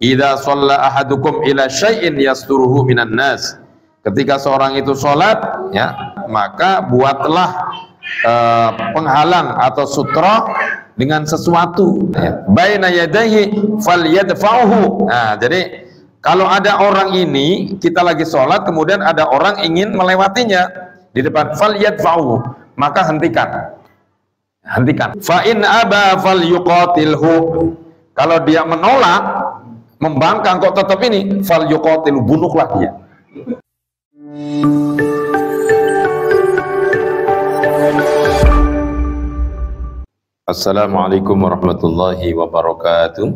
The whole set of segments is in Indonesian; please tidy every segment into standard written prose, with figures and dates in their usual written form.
idza shalla ahadukum ila syai'in yasturuhu minan nas. Ketika seorang itu sholat, ya, maka buatlah penghalang atau sutra dengan sesuatu, ya. Baina yadayhi falyadfa'uhu. Nah, jadi kalau ada orang ini, kita lagi sholat, kemudian ada orang ingin melewatinya di depan, falyadfa'uhu, maka hentikan. Fa in aba falyuqatilhu. Kalau dia menolak, membangkang kok tetap ini, falyuqatilhu, bunuhlah dia. Assalamualaikum warahmatullahi wabarakatuh.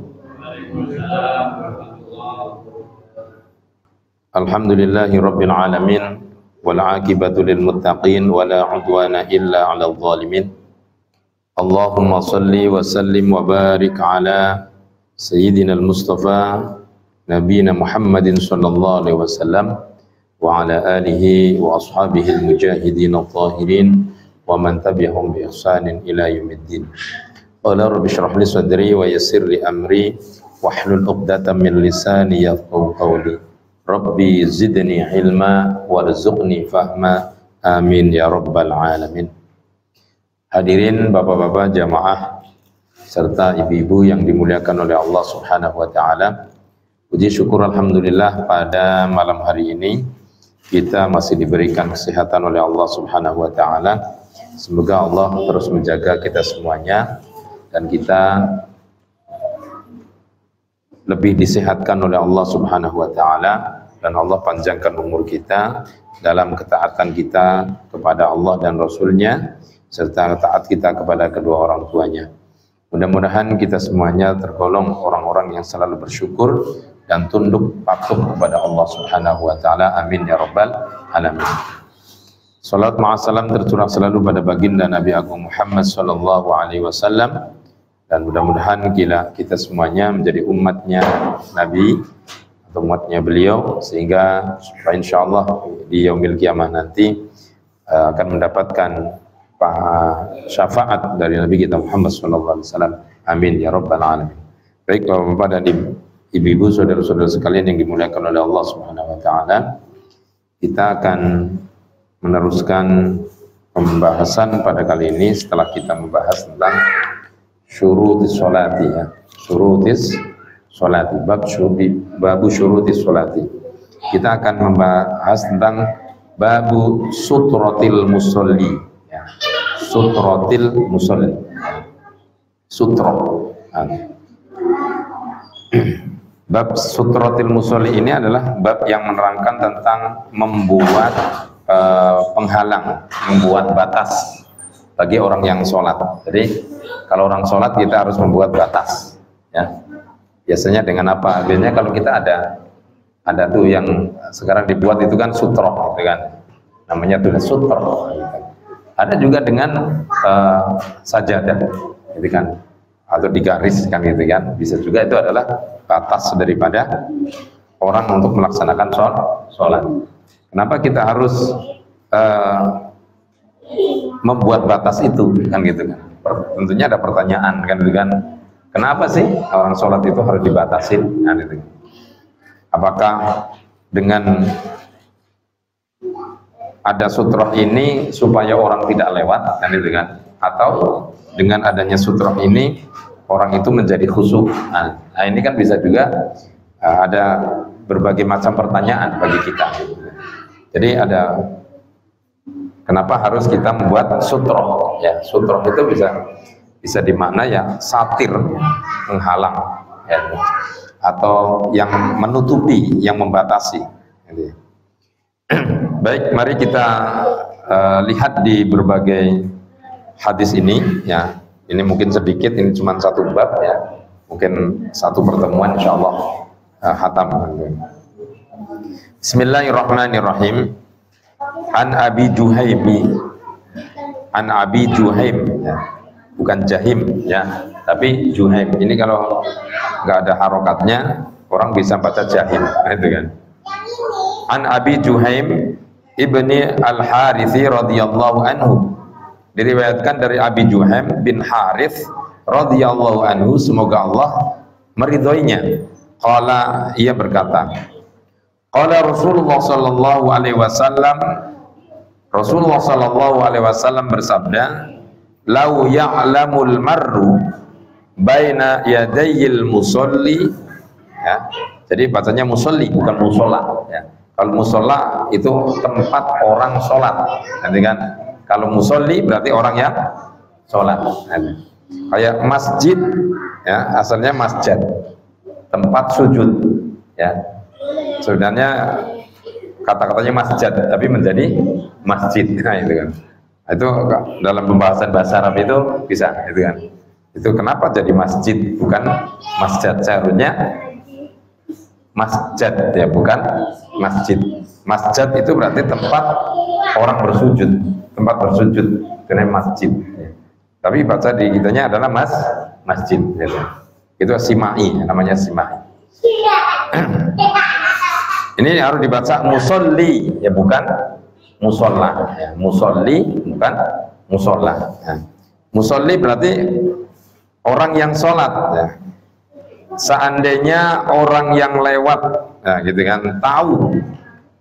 Alhamdulillahi rabbil alamin, wal aqibatu lil muttaqin, wala udwana illa 'alal zalimin. Allahumma salli wa sallim wa barik ala sayyidina al-Mustafa nabiyina Muhammadin sallallahu alaihi wasallam wa ala alihi wa ashabihi al-mujahidin al-tahirin wa man tabi'ahum bi ihsanin ila yaumiddin. Qala rabbi shrah li sadri wa yassir li amri wahlul 'uqdatam min lisani yafqahu qawli. Rabbi zidni ilma warzuqni fahma. Amin ya rabbal alamin. Hadirin bapak-bapak jamaah serta ibu-ibu yang dimuliakan oleh Allah Subhanahu wa taala. Puji syukur alhamdulillah pada malam hari ini kita masih diberikan kesehatan oleh Allah Subhanahu wa taala. Semoga Allah terus menjaga kita semuanya dan kita lebih disehatkan oleh Allah Subhanahu wa taala, dan Allah panjangkan umur kita dalam ketaatan kita kepada Allah dan Rasul-Nya serta taat kita kepada kedua orang tuanya. Mudah-mudahan kita semuanya tergolong orang-orang yang selalu bersyukur dan tunduk patuh kepada Allah Subhanahu wa taala. Amin ya rabbal alamin. Salat ma'asalam tercurah selalu pada baginda Nabi Agung Muhammad sallallahu alaihi wasallam, dan mudah-mudahan kita semuanya menjadi umatnya Nabi atau umatnya beliau, sehingga insyaallah di yaumil kiamah nanti akan mendapatkan syafaat dari Nabi kita Muhammad sallallahu alaihi wasallam. Amin ya rabbal alamin. Baik Bapak dan Ibu-ibu, saudara-saudara sekalian yang dimuliakan oleh Allah Subhanahu wa taala, kita akan meneruskan pembahasan pada kali ini setelah kita membahas tentang syurutis sholati, ya. Syurutis sholati, babu syurutis sholati. Kita akan membahas tentang babu sutratil musolli, ya. Sutratil musolli, sutra. Bab sutratil musolli ini adalah bab yang menerangkan tentang membuat penghalang, membuat batas bagi orang yang sholat. Jadi kalau orang sholat kita harus membuat batas, ya. Biasanya dengan apa? Biasanya kalau kita ada tuh yang sekarang dibuat itu kan sutro, gitu kan, namanya tuh sutro. Ada juga dengan sajadah, gitu kan, atau digariskan, gitu kan. Bisa juga itu adalah batas daripada orang untuk melaksanakan sholat. Kenapa kita harus membuat batas itu, kan gitu kan? Tentunya ada pertanyaan, kan gitu kan? Kenapa sih orang sholat itu harus dibatasin? Kan gitu. Apakah dengan ada sutroh ini supaya orang tidak lewat, kan gitu kan? Atau dengan adanya sutroh ini orang itu menjadi khusyuk? Nah, ini kan bisa juga ada berbagai macam pertanyaan bagi kita. Jadi ada, kenapa harus kita membuat sutroh? Ya, sutroh itu bisa dimakna ya satir, menghalang, ya, atau yang menutupi, yang membatasi. Jadi, baik, mari kita lihat di berbagai hadis ini, ya. Ini mungkin sedikit, ini cuma satu bab, ya. Mungkin satu pertemuan insyaallah khatam. Bismillahirrahmanirrahim. An Abi Juhaim, ya. Bukan Jahim, ya, tapi Juhaim. Ini kalau nggak ada harokatnya orang bisa baca Jahim, gitu kan. An Abi Juhaim ibni Al-Harithi radhiyallahu anhu, diriwayatkan dari Abi Juhaim bin Harith radhiyallahu anhu, semoga Allah meridhoinya. Qala, ia berkata, qala Rasulullah sallallahu alaihi wasallam, Rasulullah sallallahu alaihi wasallam bersabda, "Lau ya'lamul marru baina yadayil musolli." Ya, jadi bacanya musolli bukan musola. Ya. Kalau musola itu tempat orang sholat, nanti kan. Kalau musolli berarti orang yang sholat. Kayak masjid, ya asalnya masjid, tempat sujud. Ya, sebenarnya kata-katanya masjid, tapi menjadi masjid. Nah, itu kan. Itu dalam pembahasan bahasa Arab itu bisa, itu kan. Itu kenapa jadi masjid bukan masjid? Seharusnya masjid ya, bukan masjid. Masjid itu berarti tempat orang bersujud, tempat bersujud, karena masjid. Ya. Tapi baca di kitanya adalah masjid. Ya. Itu simai, namanya simai. Ini harus dibaca musolli, ya bukan musola. Ya. Musolli bukan musola. Ya. Musolli berarti orang yang sholat. Ya. Seandainya orang yang lewat, nah gitu kan, tahu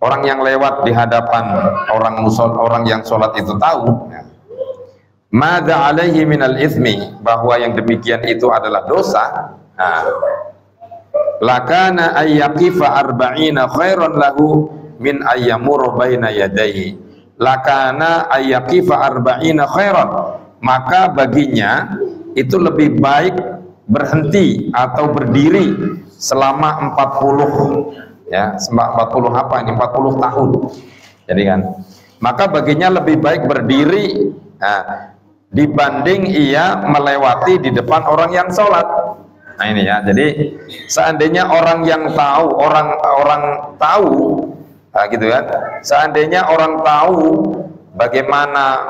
orang yang lewat di hadapan orang yang sholat itu tahu, ya. Mada alaihi minal ithmi, bahwa yang demikian itu adalah dosa. Nah, lakana ayyaqifa arba'ina khairan lahu min ayyamur baina yadayhi. Lakana ayyaqifa arba'ina khairan, maka baginya itu lebih baik berhenti atau berdiri selama 40, ya, 40 apa ini, 40 tahun. Jadi kan, maka baginya lebih baik berdiri, nah, dibanding ia melewati di depan orang yang sholat. Nah ini ya, jadi seandainya orang yang tahu, orang tahu, nah gitu kan, seandainya orang tahu bagaimana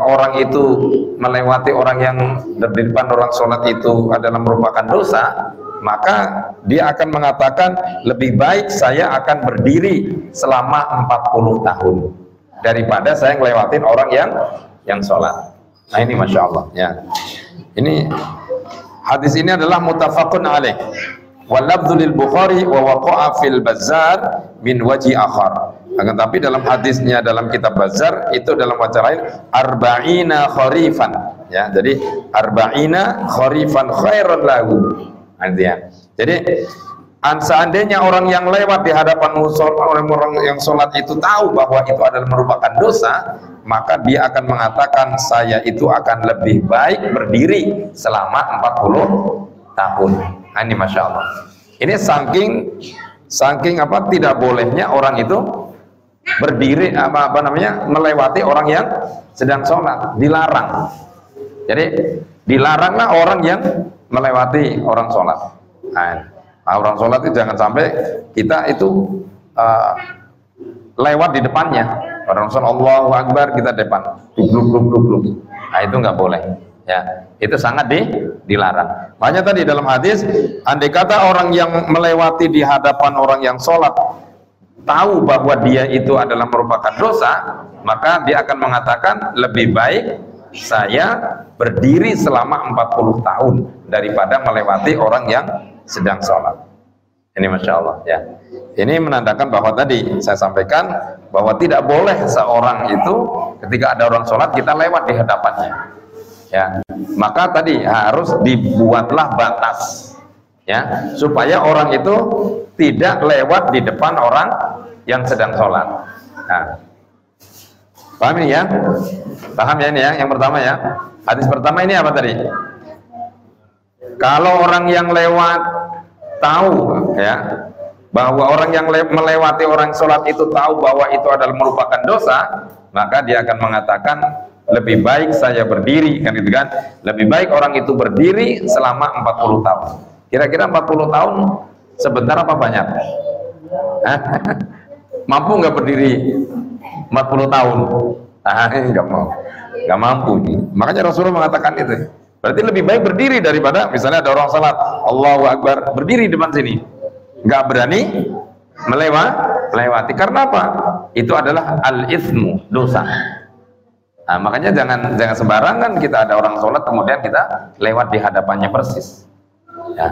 orang itu melewati orang yang di depan orang sholat itu adalah merupakan dosa, maka dia akan mengatakan lebih baik saya akan berdiri selama 40 tahun daripada saya ngelewatin orang yang sholat. Nah ini Masya Allah ya. Ini hadis ini adalah muttafaqun alaih wal lafdzu lil Bukhari wa waqa'a fil Bazzar min waji akhar. Akan tapi dalam hadisnya dalam kitab Bazzar itu dalam wajah lain arba'ina kharifan, ya. Jadi arba'ina kharifan khairan lahu. Artinya, jadi seandainya orang yang lewat di hadapan orang yang sholat itu tahu bahwa itu adalah merupakan dosa, maka dia akan mengatakan saya itu akan lebih baik berdiri selama 40 tahun. Nah, ini Masya Allah. Ini saking apa tidak bolehnya orang itu berdiri apa namanya melewati orang yang sedang sholat, dilarang. Jadi dilaranglah orang yang melewati orang sholat. Nah, orang sholat itu jangan sampai kita itu lewat di depannya. Orang sholat Allahu Akbar kita depan, blub. Nah itu nggak boleh. Ya, itu sangat dilarang. Makanya tadi dalam hadis, andai kata orang yang melewati di hadapan orang yang sholat tahu bahwa dia itu adalah merupakan dosa, maka dia akan mengatakan lebih baik saya berdiri selama 40 tahun daripada melewati orang yang sedang sholat. Ini Masya Allah ya. Ini menandakan bahwa tadi saya sampaikan bahwa tidak boleh seorang itu ketika ada orang sholat kita lewat di hadapannya, ya. Maka tadi harus dibuatlah batas, ya, supaya orang itu tidak lewat di depan orang yang sedang sholat. Nah, paham ini ya? Paham ya ini ya? Yang pertama ya. Hadis pertama ini apa tadi? Kalau orang yang lewat tahu, ya, bahwa orang yang melewati orang sholat itu tahu bahwa itu adalah merupakan dosa, maka dia akan mengatakan lebih baik saya berdiri, kan gitu kan? Lebih baik orang itu berdiri selama 40 tahun. Kira-kira 40 tahun sebentar apa banyak? Mampu nggak berdiri 40 tahun? Nggak mampu nih. Makanya Rasulullah mengatakan itu. Berarti lebih baik berdiri daripada misalnya ada orang salat Allahu Akbar berdiri depan sini, nggak berani melewati. Karena apa? Itu adalah al-ithmu, dosa. Nah, makanya jangan sembarangan kita ada orang sholat kemudian kita lewat di hadapannya persis. Ya.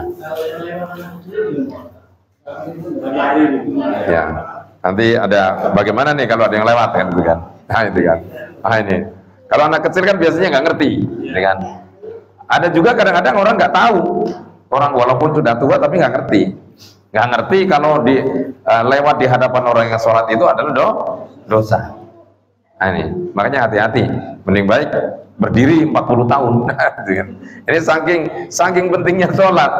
Ya. Nanti ada bagaimana nih kalau ada yang lewat kan, gitu kan? Nah itu kan. Ah ini. Kalau anak kecil kan biasanya nggak ngerti, gitu kan? Ada juga kadang-kadang orang nggak tahu, orang walaupun sudah tua tapi nggak ngerti kalau lewat di hadapan orang yang sholat itu adalah dosa. Nah ini, makanya hati-hati, mending baik berdiri 40 tahun. Ini saking pentingnya sholat,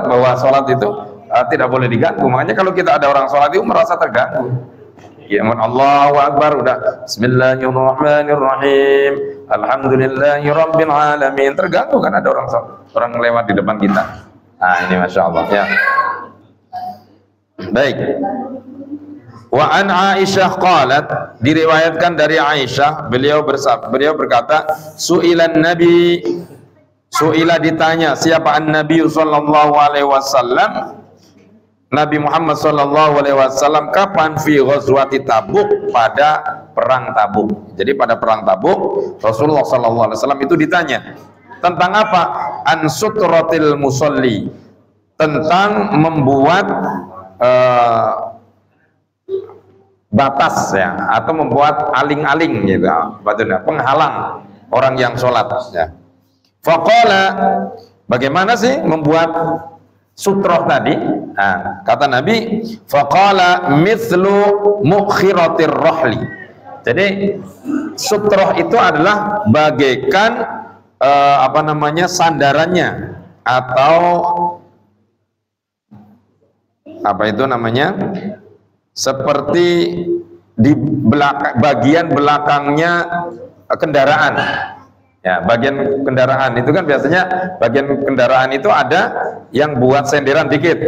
bahwa sholat itu tidak boleh diganggu. Makanya kalau kita ada orang sholat itu merasa terganggu. Ya Allahu Akbar, udah Bismillahirrahmanirrahim, Alhamdulillahirabbil alamin, terganggu kan ada orang lewat di depan kita. Nah ini Masya Allah ya. Baik. Wa an Aisyah qalat, diriwayatkan dari Aisyah, beliau berkata, suila ditanya siapa an-nabi sallallahu alaihi wasallam, Nabi Muhammad sallallahu alaihi wasallam, kapan fi ghazwati Tabuk, pada perang Tabuk. Jadi pada perang Tabuk Rasulullah sallallahu alaihi wasallam itu ditanya tentang apa? An sutratil musalli, tentang membuat batas ya, atau membuat aling-aling gitu, penghalang orang yang sholat ya. Faqala, bagaimana sih membuat sutroh tadi? Nah, kata Nabi, faqala mithlu mukhiratir rohli. Jadi sutroh itu adalah bagaikan sandarannya, atau seperti di bagian belakangnya kendaraan ya. Bagian kendaraan itu kan biasanya bagian kendaraan itu ada yang buat senderan dikit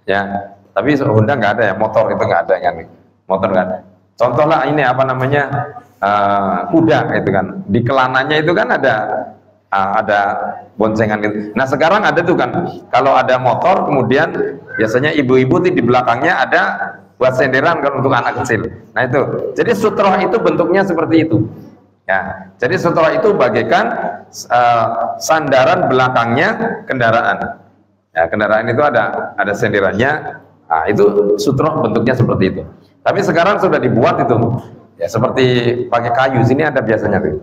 ya, tapi Honda nggak ada ya, motor itu nggak ada kan, motor nggak ada. Contoh lah ini kuda itu kan, di kelananya itu kan ada boncengan gitu. Nah sekarang ada tuh kan, kalau ada motor kemudian biasanya ibu-ibu di belakangnya ada buat senderan kan untuk anak kecil. Nah itu, jadi sutroh itu bentuknya seperti itu ya. Jadi sutroh itu bagaikan sandaran belakangnya kendaraan ya. Kendaraan itu ada senderannya. Nah itu sutroh bentuknya seperti itu. Tapi sekarang sudah dibuat itu ya, seperti pakai kayu. Sini ada biasanya tuh.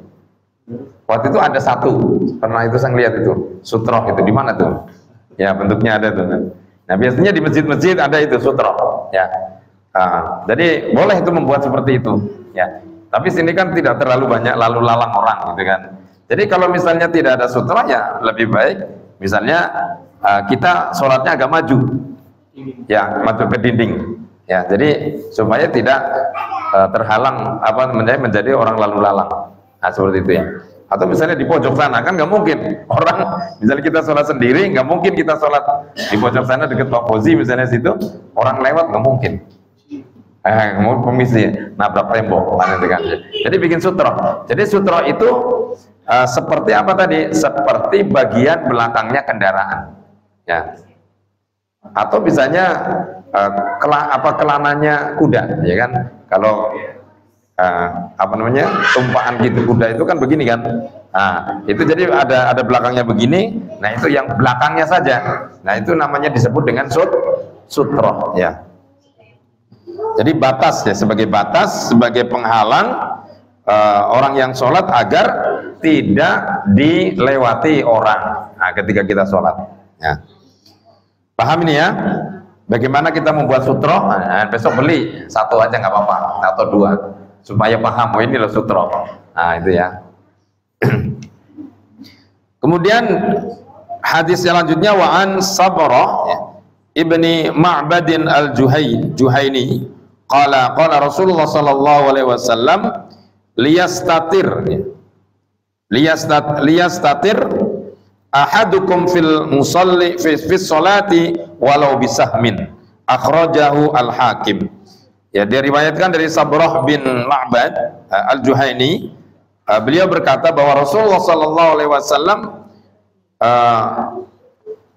Waktu itu ada satu, pernah itu saya lihat itu sutroh itu di mana tuh ya, bentuknya ada tuh. Nah biasanya di masjid-masjid ada itu sutroh ya. Jadi boleh itu membuat seperti itu ya. Tapi sini kan tidak terlalu banyak lalu lalang orang gitu kan. Jadi kalau misalnya tidak ada sutroh ya lebih baik misalnya kita sholatnya agak maju ya, maju ke dinding ya. Jadi supaya tidak terhalang menjadi orang lalu lalang. Nah seperti itu ya. Atau misalnya di pojok sana kan nggak mungkin orang, misalnya kita sholat sendiri, nggak mungkin kita sholat di pojok sana dekat Pak Fauzi misalnya situ, orang lewat nggak mungkin. Mau permisi nabrak tembok, jadi bikin sutroh. Jadi sutroh itu seperti apa tadi? Seperti bagian belakangnya kendaraan ya. Atau misalnya kelananya kuda ya kan, kalau tumpaan gitu kuda itu kan begini kan. Nah itu jadi ada belakangnya begini. Nah itu yang belakangnya saja. Nah itu namanya disebut dengan sutroh ya. Jadi batas ya, sebagai penghalang orang yang sholat agar tidak dilewati orang ketika kita sholat ya. Paham ini ya? Bagaimana kita membuat sutroh? Nah, besok beli satu aja nggak apa-apa, atau dua, supaya paham, oh ini loh sutroh. Nah itu ya. Kemudian hadis selanjutnya, wa an Sabrah ya, ibni Ma'badin al-Juhaini qala Rasulullah sallallahu alaihi wasallam liyastatir ahadukum fil musalli fi sholati walau bisahmin, akhrajahu al-Hakim. Ya, diriwayatkan dari Sabrah bin Ma'bad al-Juhaini, beliau berkata bahwa Rasulullah sallallahu alaihi wasallam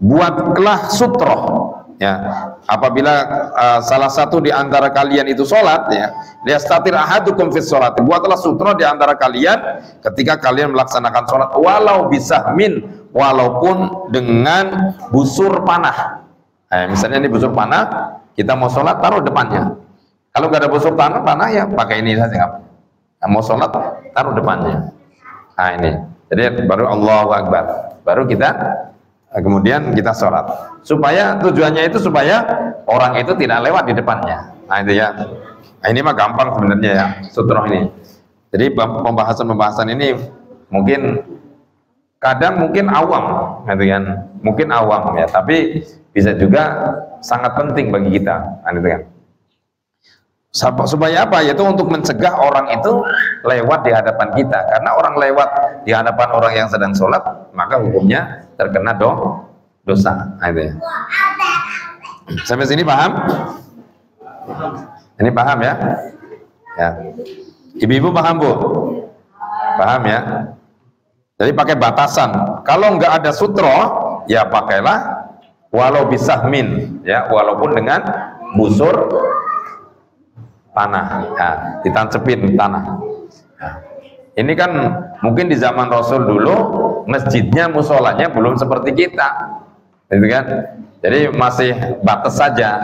buatlah sutroh ya, apabila salah satu di antara kalian itu sholat ya, liyastatir ahadukum fis sholati, buatlah sutroh di antara kalian ketika kalian melaksanakan sholat walau bisahmin, walaupun dengan busur panah. Misalnya ini busur panah, kita mau sholat taruh depannya. Kalau nggak ada busur panah ya pakai ini saja. Mau sholat taruh depannya. Nah ini, jadi baru Allahu Akbar, baru kita kemudian kita sholat. Supaya tujuannya itu supaya orang itu tidak lewat di depannya. Nah itu ya. Nah, ini mah gampang sebenarnya ya, sutroh ini. Jadi pembahasan ini mungkin kadang mungkin awam, gitu kan? Mungkin awam ya, tapi bisa juga sangat penting bagi kita, gitu kan? Supaya apa? Yaitu untuk mencegah orang itu lewat di hadapan kita. Karena orang lewat di hadapan orang yang sedang sholat, maka hukumnya terkena dosa. Nah, itu ya. Sampai sini paham? Ini paham ya? Ya. Ibu-ibu paham Bu? Paham ya? Jadi pakai batasan. Kalau nggak ada sutro, ya pakailah walau bisahmin, ya, walaupun dengan busur tanah, ya, ditancepin tanah. Nah, ini kan mungkin di zaman Rasul dulu masjidnya, musolanya belum seperti kita, gitu kan? Jadi masih batas saja,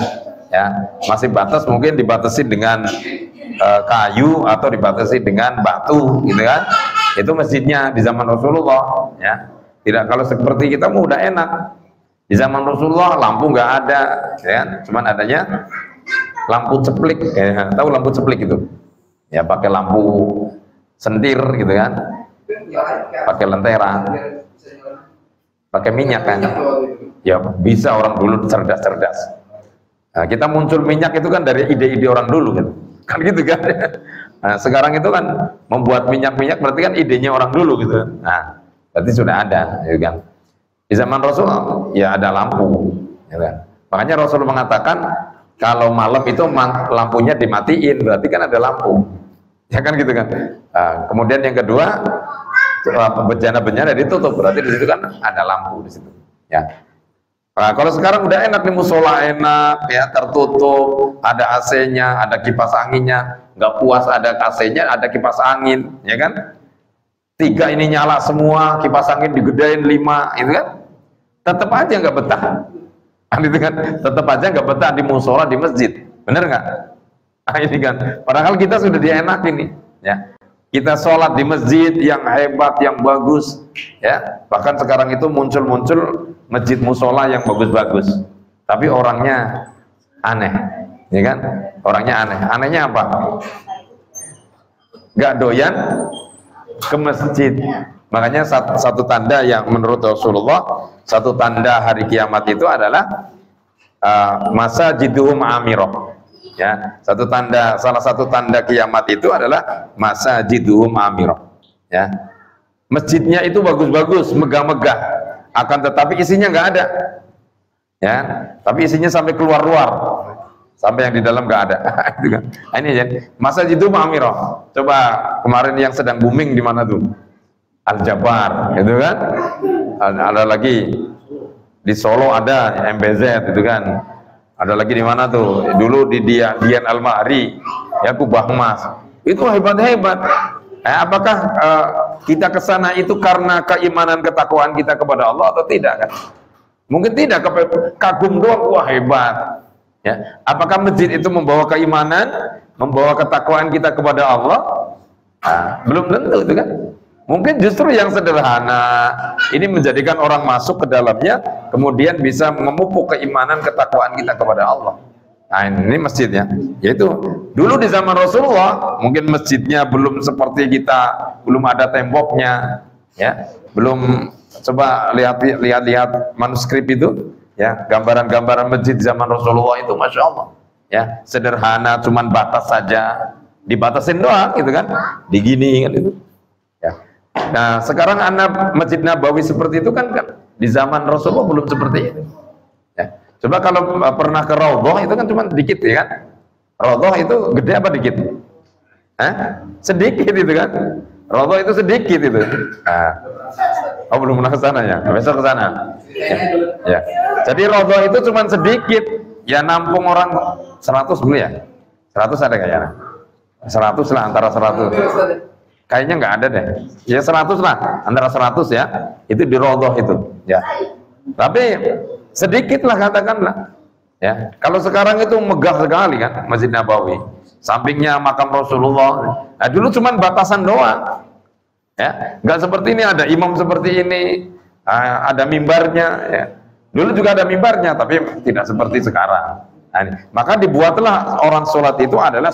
ya, masih batas, mungkin dibatasi dengan kayu atau dibatasi dengan batu, gitu kan? Itu masjidnya di zaman Rasulullah, ya. Tidak, kalau seperti kita udah enak. Di zaman Rasulullah lampu nggak ada, ya, cuman adanya lampu ceplik, ya. Tahu lampu ceplik itu? Ya, pakai lampu sentir, gitu kan? Pakai lentera, pakai minyak kan? Ya bisa, orang dulu cerdas-cerdas. Nah, kita muncul minyak itu kan dari ide-ide orang dulu, kan gitu kan? Nah, sekarang itu kan membuat minyak-minyak berarti kan idenya orang dulu gitu. Nah, berarti sudah ada, gitu kan? Di zaman Rasul ya ada lampu, gitu kan? Makanya Rasul mengatakan kalau malam itu lampunya dimatiin, berarti kan ada lampu, ya kan gitu kan? Nah, kemudian yang kedua, bejana-bejana ditutup, berarti di situ kan ada lampu di situ, ya. Nah, kalau sekarang udah enak nih, musola enak, ya, tertutup, ada AC-nya, ada kipas anginnya. Nggak puas ada AC-nya, ada kipas angin, ya kan? 3 ini nyala semua, kipas angin digedein 5, itu kan? Tetap aja nggak betah, itu kan? Tetap aja nggak betah di musola, di masjid, bener nggak? Nah, ini kan, padahal kita sudah dienakin nih, ya. Kita sholat di masjid yang hebat, yang bagus, ya. Bahkan sekarang itu muncul masjid musola yang bagus-bagus, tapi orangnya aneh, ya kan? Orangnya aneh. Anehnya apa? Gak doyan ke masjid. Makanya satu tanda yang menurut Rasulullah, satu tanda hari kiamat itu adalah masajiduhum amirah. Ya, salah satu tanda kiamat itu adalah masajiduhum amirah. Ya, masjidnya itu bagus-bagus, megah-megah, akan tetapi isinya nggak ada. Ya, tapi isinya sampai keluar-luar, sampai yang di dalam nggak ada. Nah, ini ya, masajiduhum amirah. Coba kemarin yang sedang booming di mana tuh? Al-Jabar, gitu kan? Ada lagi di Solo, ada MBZ, itu kan? Ada lagi di mana tuh? Dulu di Dian Al-Mahri, ya, Kubah Emas. Itu hebat-hebat. Apakah kita ke sana itu karena keimanan, ketakwaan kita kepada Allah atau tidak kan? Mungkin tidak, kagum doang, wah hebat. Ya, apakah masjid itu membawa keimanan, membawa ketakwaan kita kepada Allah? Nah, belum tentu itu kan. Mungkin justru yang sederhana ini menjadikan orang masuk ke dalamnya, kemudian bisa memupuk keimanan, ketakwaan kita kepada Allah. Nah, ini masjidnya. Yaitu dulu di zaman Rasulullah mungkin masjidnya belum seperti kita, belum ada temboknya, ya, belum. Coba lihat manuskrip itu, ya, gambaran-gambaran masjid di zaman Rasulullah itu, masya Allah, ya, sederhana, cuman batas saja, dibatasin doang, gitu kan, digini kan itu. Nah, sekarang anak Masjid Nabawi seperti itu kan di zaman Rasulullah belum seperti itu. Ya. Coba kalau pernah ke Raudhah itu kan cuma sedikit, ya kan? Raudhah itu gede apa dikit? Sedikit itu kan? Raudhah itu sedikit itu. Nah. Oh, belum pernah ke sana ya? Besok ke sana. Ya. Jadi Raudhah itu cuma sedikit, ya, nampung orang 100 dulu ya. 100 ada kayaknya. 100 lah, antara 100. Kayaknya nggak ada deh, ya 100 lah, antara 100 ya, itu di Raudhah itu, ya. Tapi sedikitlah katakanlah, ya. Kalau sekarang itu megah sekali kan Masjid Nabawi, sampingnya makam Rasulullah. Nah, dulu cuman batasan doang, ya. Nggak seperti ini ada imam seperti ini, ada mimbarnya, ya. Dulu juga ada mimbarnya, tapi tidak seperti sekarang. Nah, maka dibuatlah orang sholat itu adalah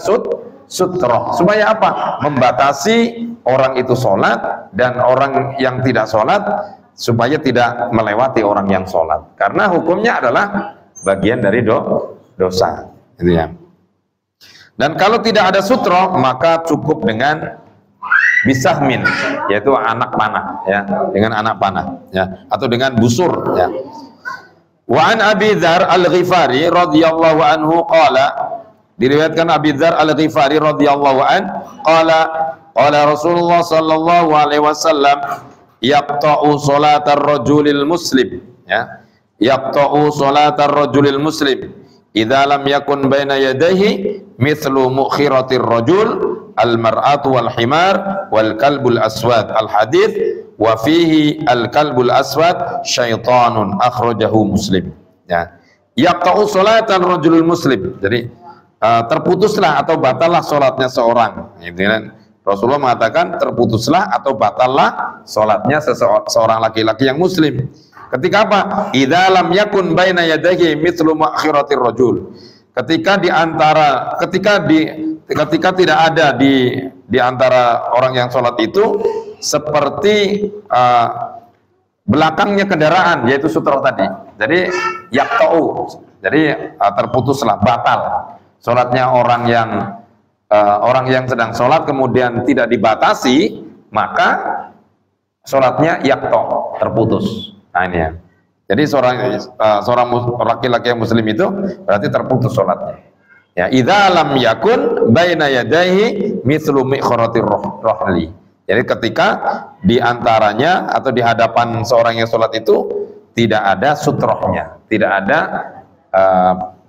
sutroh, supaya apa? Membatasi orang itu sholat dan orang yang tidak sholat, supaya tidak melewati orang yang sholat, karena hukumnya adalah bagian dari dosa, gitu ya. Dan kalau tidak ada sutroh, maka cukup dengan bisahmin, yaitu anak panah, ya, dengan anak panah, ya, atau dengan busur, ya. Wa an Abi Dzar Al-Ghifari radhiyallahu anhu qala, diriwayatkan Abi Dzar Al-Ghifari radhiyallahu an qala qala Rasulullah sallallahu alaihi wasallam yaqta'u salatar rajulil muslim, ya, yaqta'u salatar rajulil muslim idza lam yakun baina yadayhi mithlu mukhiratir rajul al mar'atu wal himar wal kalbul aswad. Al hadits wa fihi al kalbul aswad syaitanun, akhrajahu Muslim, ya. Yaqta'u salatar rajulil muslim, jadi terputuslah atau batallah salatnya seorang, gitu kan. Rasulullah mengatakan terputuslah atau batallah salatnya seorang laki-laki yang muslim. Ketika apa? Idza lam yakun baina yadayhi mithlu ma'khiratir rajul. Ketika tidak ada di antara orang yang sholat itu seperti belakangnya kendaraan, yaitu sutroh tadi. Jadi yaqta'u, jadi terputuslah, batal sholatnya orang yang sedang sholat kemudian tidak dibatasi, maka sholatnya yaqta', terputus. Nah ini ya. Jadi seorang laki-laki yang muslim itu berarti terputus sholatnya. Ya, idza lam yakun baina yadayhi mithlu mikhratir rahli. Jadi ketika di antaranya atau di hadapan seorang yang sholat itu tidak ada sutrohnya, tidak ada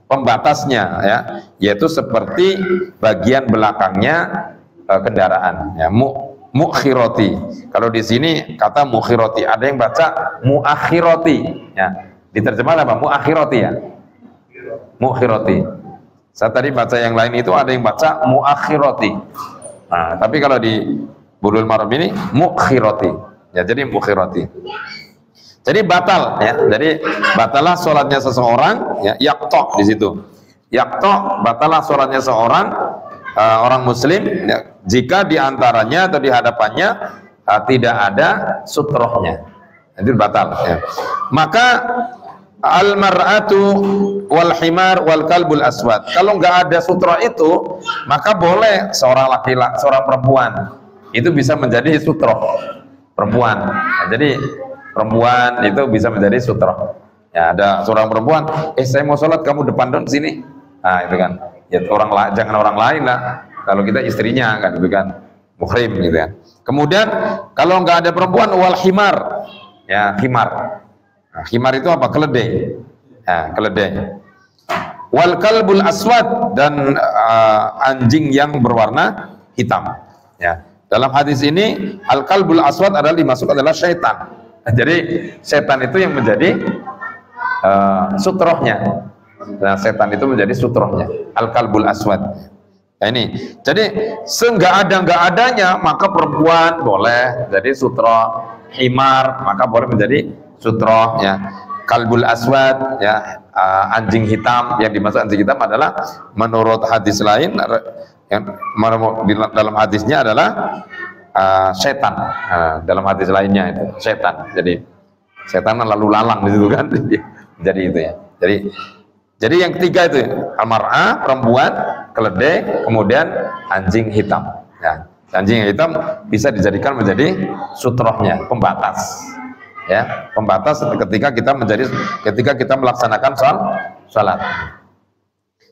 pembatasnya, ya, yaitu seperti bagian belakangnya kendaraan, ya, mukhirati. Kalau di sini kata mukhirati, ada yang baca muakhirati, ya. Diterjemahkan apa? Muakhirati, ya. Mukhirati. Saya tadi baca yang lain itu ada yang baca muakhirati. Nah, tapi kalau di Bulughul Maram ini mukhirati. Ya, jadi mukhirati. Jadi batal, ya. Jadi batalah sholatnya seseorang, ya, yaqta' di situ. Yaqta', batalah sholatnya seorang orang muslim, ya, jika diantaranya atau di hadapannya tidak ada sutrohnya, itu batal, ya. Maka al-mar'atu wal himar wal kalbul aswad, kalau nggak ada sutroh itu, maka boleh seorang laki-laki, seorang perempuan itu bisa menjadi sutroh perempuan. Nah, jadi perempuan itu bisa menjadi sutroh. Ya, ada seorang perempuan, saya mau sholat, kamu depan dong sini. Nah itu kan, ya, jangan orang lain lah. Kalau kita istrinya kan, itu kan muhrim, gitu kan. Kemudian kalau nggak ada perempuan, wal himar, ya, himar. Nah, himar itu apa? Keledai. Nah, keledai. Wal kalbul aswad, dan anjing yang berwarna hitam. Ya. Dalam hadis ini al kalbul aswad adalah dimaksud adalah syaitan. Jadi setan itu yang menjadi sutrohnya. Nah, setan itu menjadi sutrohnya, al-kalbul aswad. Nah, ini. Jadi nggak adanya maka perempuan boleh jadi sutroh, himar maka boleh menjadi sutroh, ya. Kalbul aswad, ya, anjing hitam, yang dimaksud anjing hitam adalah menurut hadis lain yang dalam hadisnya adalah setan. Dalam hadis lainnya itu setan. Jadi setan lalu lalang di situ kan. Jadi itu, ya. Jadi yang ketiga itu, al-mar'ah, perempuan, keledai, kemudian anjing hitam. Ya, anjing hitam bisa dijadikan menjadi sutrohnya, pembatas. Ya, pembatas ketika kita melaksanakan salat.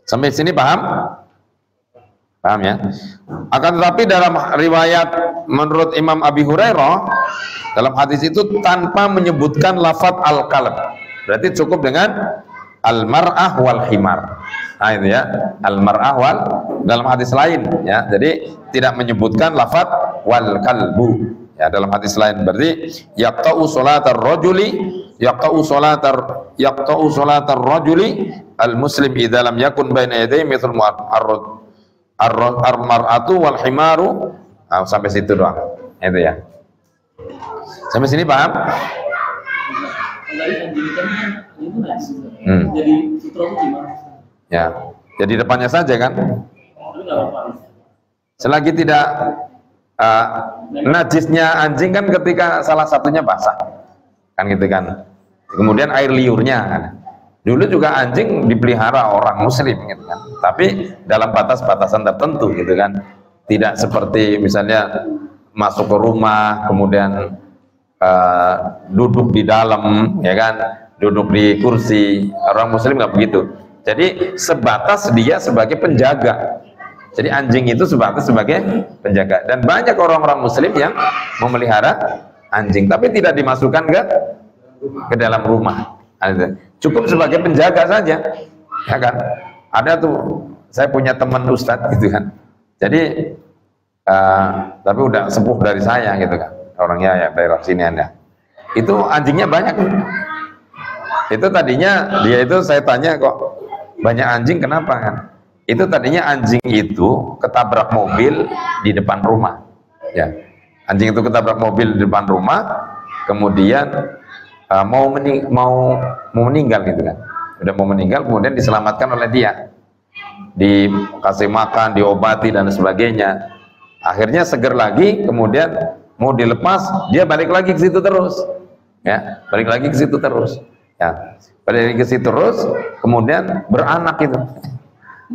Sampai sini paham? Paham, ya? Akan tetapi dalam riwayat menurut Imam Abi Hurairah, dalam hadis itu tanpa menyebutkan lafadz al-kalb. Berarti cukup dengan al-mar'ah wal himar. Nah itu, ya, al-mar'ah dalam hadis lain, ya. Jadi tidak menyebutkan lafadz wal kalbu, Ya, dalam hadis lain berarti yaqta'u salatar rajuli rajuli al-muslim idza lam yakun baina yadayhi mithlu ar-mar'atu wal himaru. Nah, sampai situ doang. Itu ya. Sampai sini paham? Jadi sutra itu gimana? Ya. Jadi depannya saja kan? Selagi tidak najisnya anjing kan ketika salah satunya basah. Kan gitu kan. Kemudian air liurnya kan. Dulu juga anjing dipelihara orang muslim gitu kan. Tapi dalam batas-batasan tertentu gitu kan. Tidak seperti misalnya masuk ke rumah kemudian duduk di dalam ya kan, duduk di kursi. Orang muslim nggak begitu. Jadi sebatas dia sebagai penjaga. Jadi anjing itu sebatas sebagai penjaga. Dan banyak orang-orang muslim yang memelihara anjing, tapi tidak dimasukkan ke dalam rumah. Cukup sebagai penjaga saja, ya kan? Ada tuh, saya punya teman ustadz gitu kan. Jadi, tapi udah sepuh dari saya gitu kan. Orangnya ya daerah sini Anda. Itu anjingnya banyak. Itu tadinya dia itu saya tanya kok banyak anjing kenapa kan? Itu tadinya anjing itu ketabrak mobil di depan rumah. Ya, anjing itu ketabrak mobil di depan rumah, kemudian mau meninggal gitu kan. Udah mau meninggal, kemudian diselamatkan oleh dia, dikasih makan, diobati dan sebagainya. Akhirnya seger lagi, kemudian mau dilepas, dia balik lagi ke situ terus. Ya, balik lagi ke situ terus. Ya, balik lagi ke situ terus, kemudian beranak itu.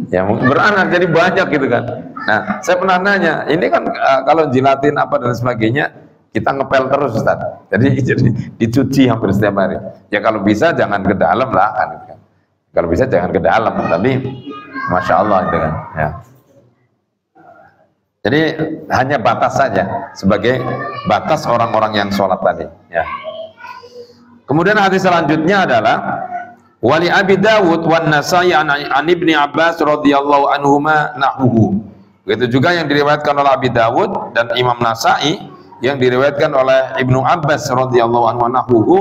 Ya beranak jadi banyak gitu kan. Nah saya pernah nanya, ini kan kalau jilatin apa dan sebagainya kita ngepel terus Ustaz. Jadi dicuci hampir setiap hari. Ya kalau bisa jangan ke dalam lah kan, gitu kan. Kalau bisa jangan ke dalam, tapi masya Allah gitu kan. Ya. Jadi hanya batas saja sebagai batas orang-orang yang sholat tadi. Ya. Kemudian hadis selanjutnya adalah Wali Abi Dawud wan Nasai an Ibni Abbas radhiyallahu anhuma nahwuhu. Begitu juga yang diriwayatkan oleh Abi Dawud dan Imam Nasai yang diriwayatkan oleh Ibnu Abbas radhiyallahu anhu nahwuhu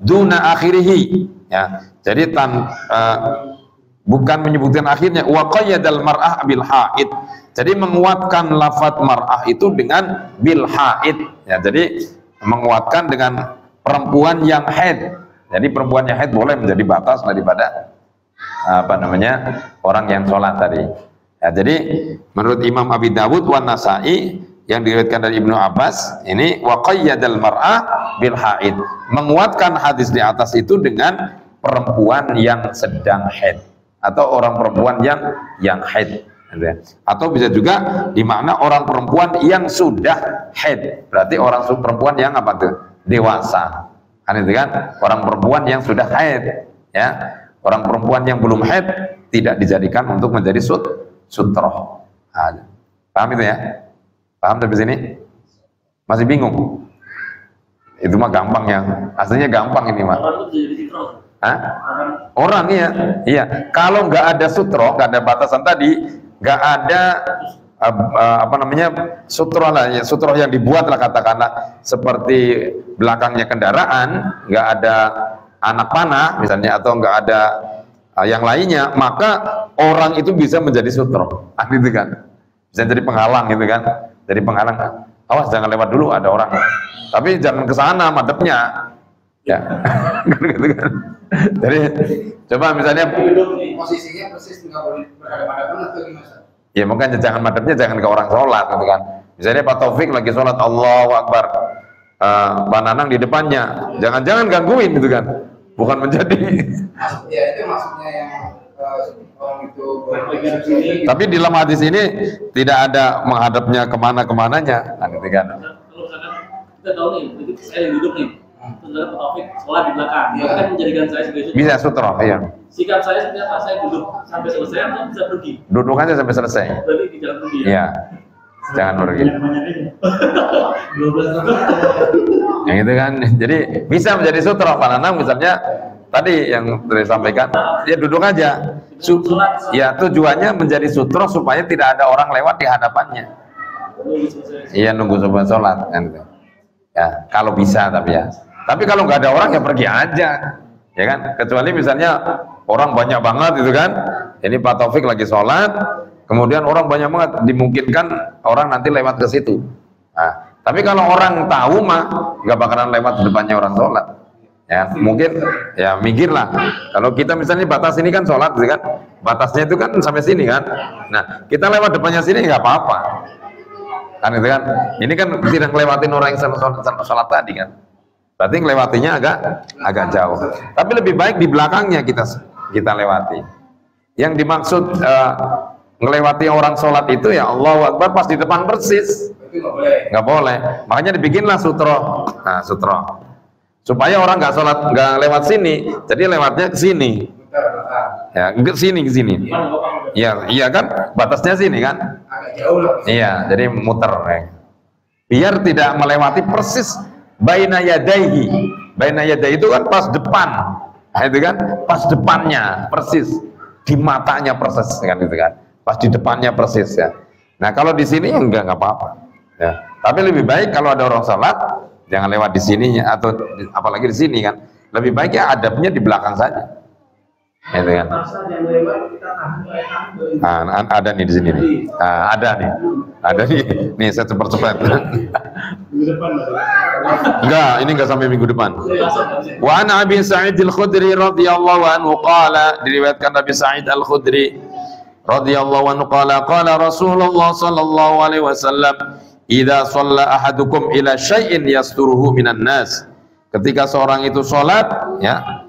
duna akhirih. Ya. Jadi bukan menyebutkan akhirnya wa qayyadal mar'ah bil haid. Jadi menguatkan lafaz mar'ah itu dengan bil haid. Ya, jadi menguatkan dengan perempuan yang haid. Jadi perempuan yang haid boleh menjadi batas daripada orang yang sholat tadi. Ya, jadi menurut Imam Abi Dawud wan Nasai yang diriwayatkan dari Ibnu Abbas ini wa qayyadal mar'ah bil haid, menguatkan hadis di atas itu dengan perempuan yang sedang haid atau orang perempuan yang haid. Atau bisa juga dimakna orang perempuan yang sudah haid, berarti orang perempuan yang apa tuh? Dewasa. Kan itu kan orang perempuan yang sudah haid, ya. Orang perempuan yang belum haid tidak dijadikan untuk menjadi sutroh. Nah, paham itu ya? Paham sampai sini? Masih bingung? Itu mah gampang ya. Aslinya gampang ini mah. Hah? Orang iya. Kalau nggak ada sutroh, nggak ada batasan tadi, nggak ada sutroh lah, ya, sutroh yang dibuat lah katakanlah seperti belakangnya kendaraan, nggak ada anak panah misalnya atau nggak ada yang lainnya, maka orang itu bisa menjadi sutroh, gitu kan, bisa jadi penghalang gitu kan, jadi penghalang. Awas jangan lewat dulu ada orang, tapi jangan ke sana madepnya, ya, gitu kan. Jadi coba misalnya posisinya persis nggak boleh berhadapan atau gimana? Ya makanya jangan madepnya jangan ke orang sholat gitu kan. Misalnya Pak Taufik lagi sholat Allahu Akbar, Pak Nanang di depannya, jangan-jangan gangguin gitu kan, bukan menjadi. Ya itu maksudnya yang orang itu. Tapi di dalam hadis ini tidak ada menghadapnya kemana-kemananya, kan gitu kan. Kalau misalkan kita tahu nih, saya yang duduk nih, terus ada Pak Taufik sholat di belakang, itu kan menjadikan saya sebagai sutroh. Bisa sutroh, iya. Sikap saya seperti apa? Saya duduk sampai selesai atau bisa pergi? Duduk aja sampai selesai. Berarti di jalan pergi ya? Iya. Jangan pergi. 12 Yang itu kan. Jadi bisa menjadi sutroh. Pak Nanang misalnya tadi yang disampaikan, dia duduk aja. Ya tujuannya menjadi sutroh supaya tidak ada orang lewat di hadapannya. Iya nunggu sebelum sholat kan. Ya, kalau bisa tapi ya. Tapi kalau nggak ada orang ya pergi aja, ya kan? Kecuali misalnya orang banyak banget gitu kan. Ini Pak Taufik lagi sholat, kemudian orang banyak banget, dimungkinkan orang nanti lewat ke situ. Nah, tapi kalau orang tahu mah nggak bakalan lewat depannya orang sholat. Ya, mungkin ya mikirlah. Kalau kita misalnya batas ini kan sholat, gitu kan? Batasnya itu kan sampai sini kan. Nah, kita lewat depannya sini nggak apa-apa. Kan itu kan. Ini kan tidak ngelewatin orang yang sholat tadi kan. Berarti ngelewatinya agak jauh. Tapi lebih baik di belakangnya kita lewati. Yang dimaksud ngelewati orang sholat itu ya Allahu Akbar pas di depan persis. Nggak boleh. Makanya dibikinlah sutro. Nah, sutro. Supaya orang nggak sholat, nggak lewat sini, jadi lewatnya ke sini. Ya, ke sini. Iya, iya kan, batasnya sini kan. Iya, jadi muter. Biar tidak melewati persis baina yadaihi. Baina yadaihi itu kan pas depan. Nah, itu kan pas depannya persis, di matanya persis kan itu kan. Pas di depannya persis ya. Nah, kalau di sini enggak apa-apa. Ya. Tapi lebih baik kalau ada orang sholat jangan lewat di sininya atau apalagi di sini kan. Lebih baik ya adabnya di belakang saja. Gitu kan. Nah, ada nih di sini nih. Nah, ada nih. Ada nih. Nih saya cepat-cepat. Enggak, ini enggak sampai minggu depan. Wa an Abi Sa'id Al-Khudri radhiyallahu anhu qala, diriwayatkan Abi Sa'id Al-Khudri radhiyallahu anhu qala Rasulullah sallallahu alaihi wasallam, idza shalla ahadukum ila syai'in yasturuhu minan nas. Ketika seorang itu salat ya,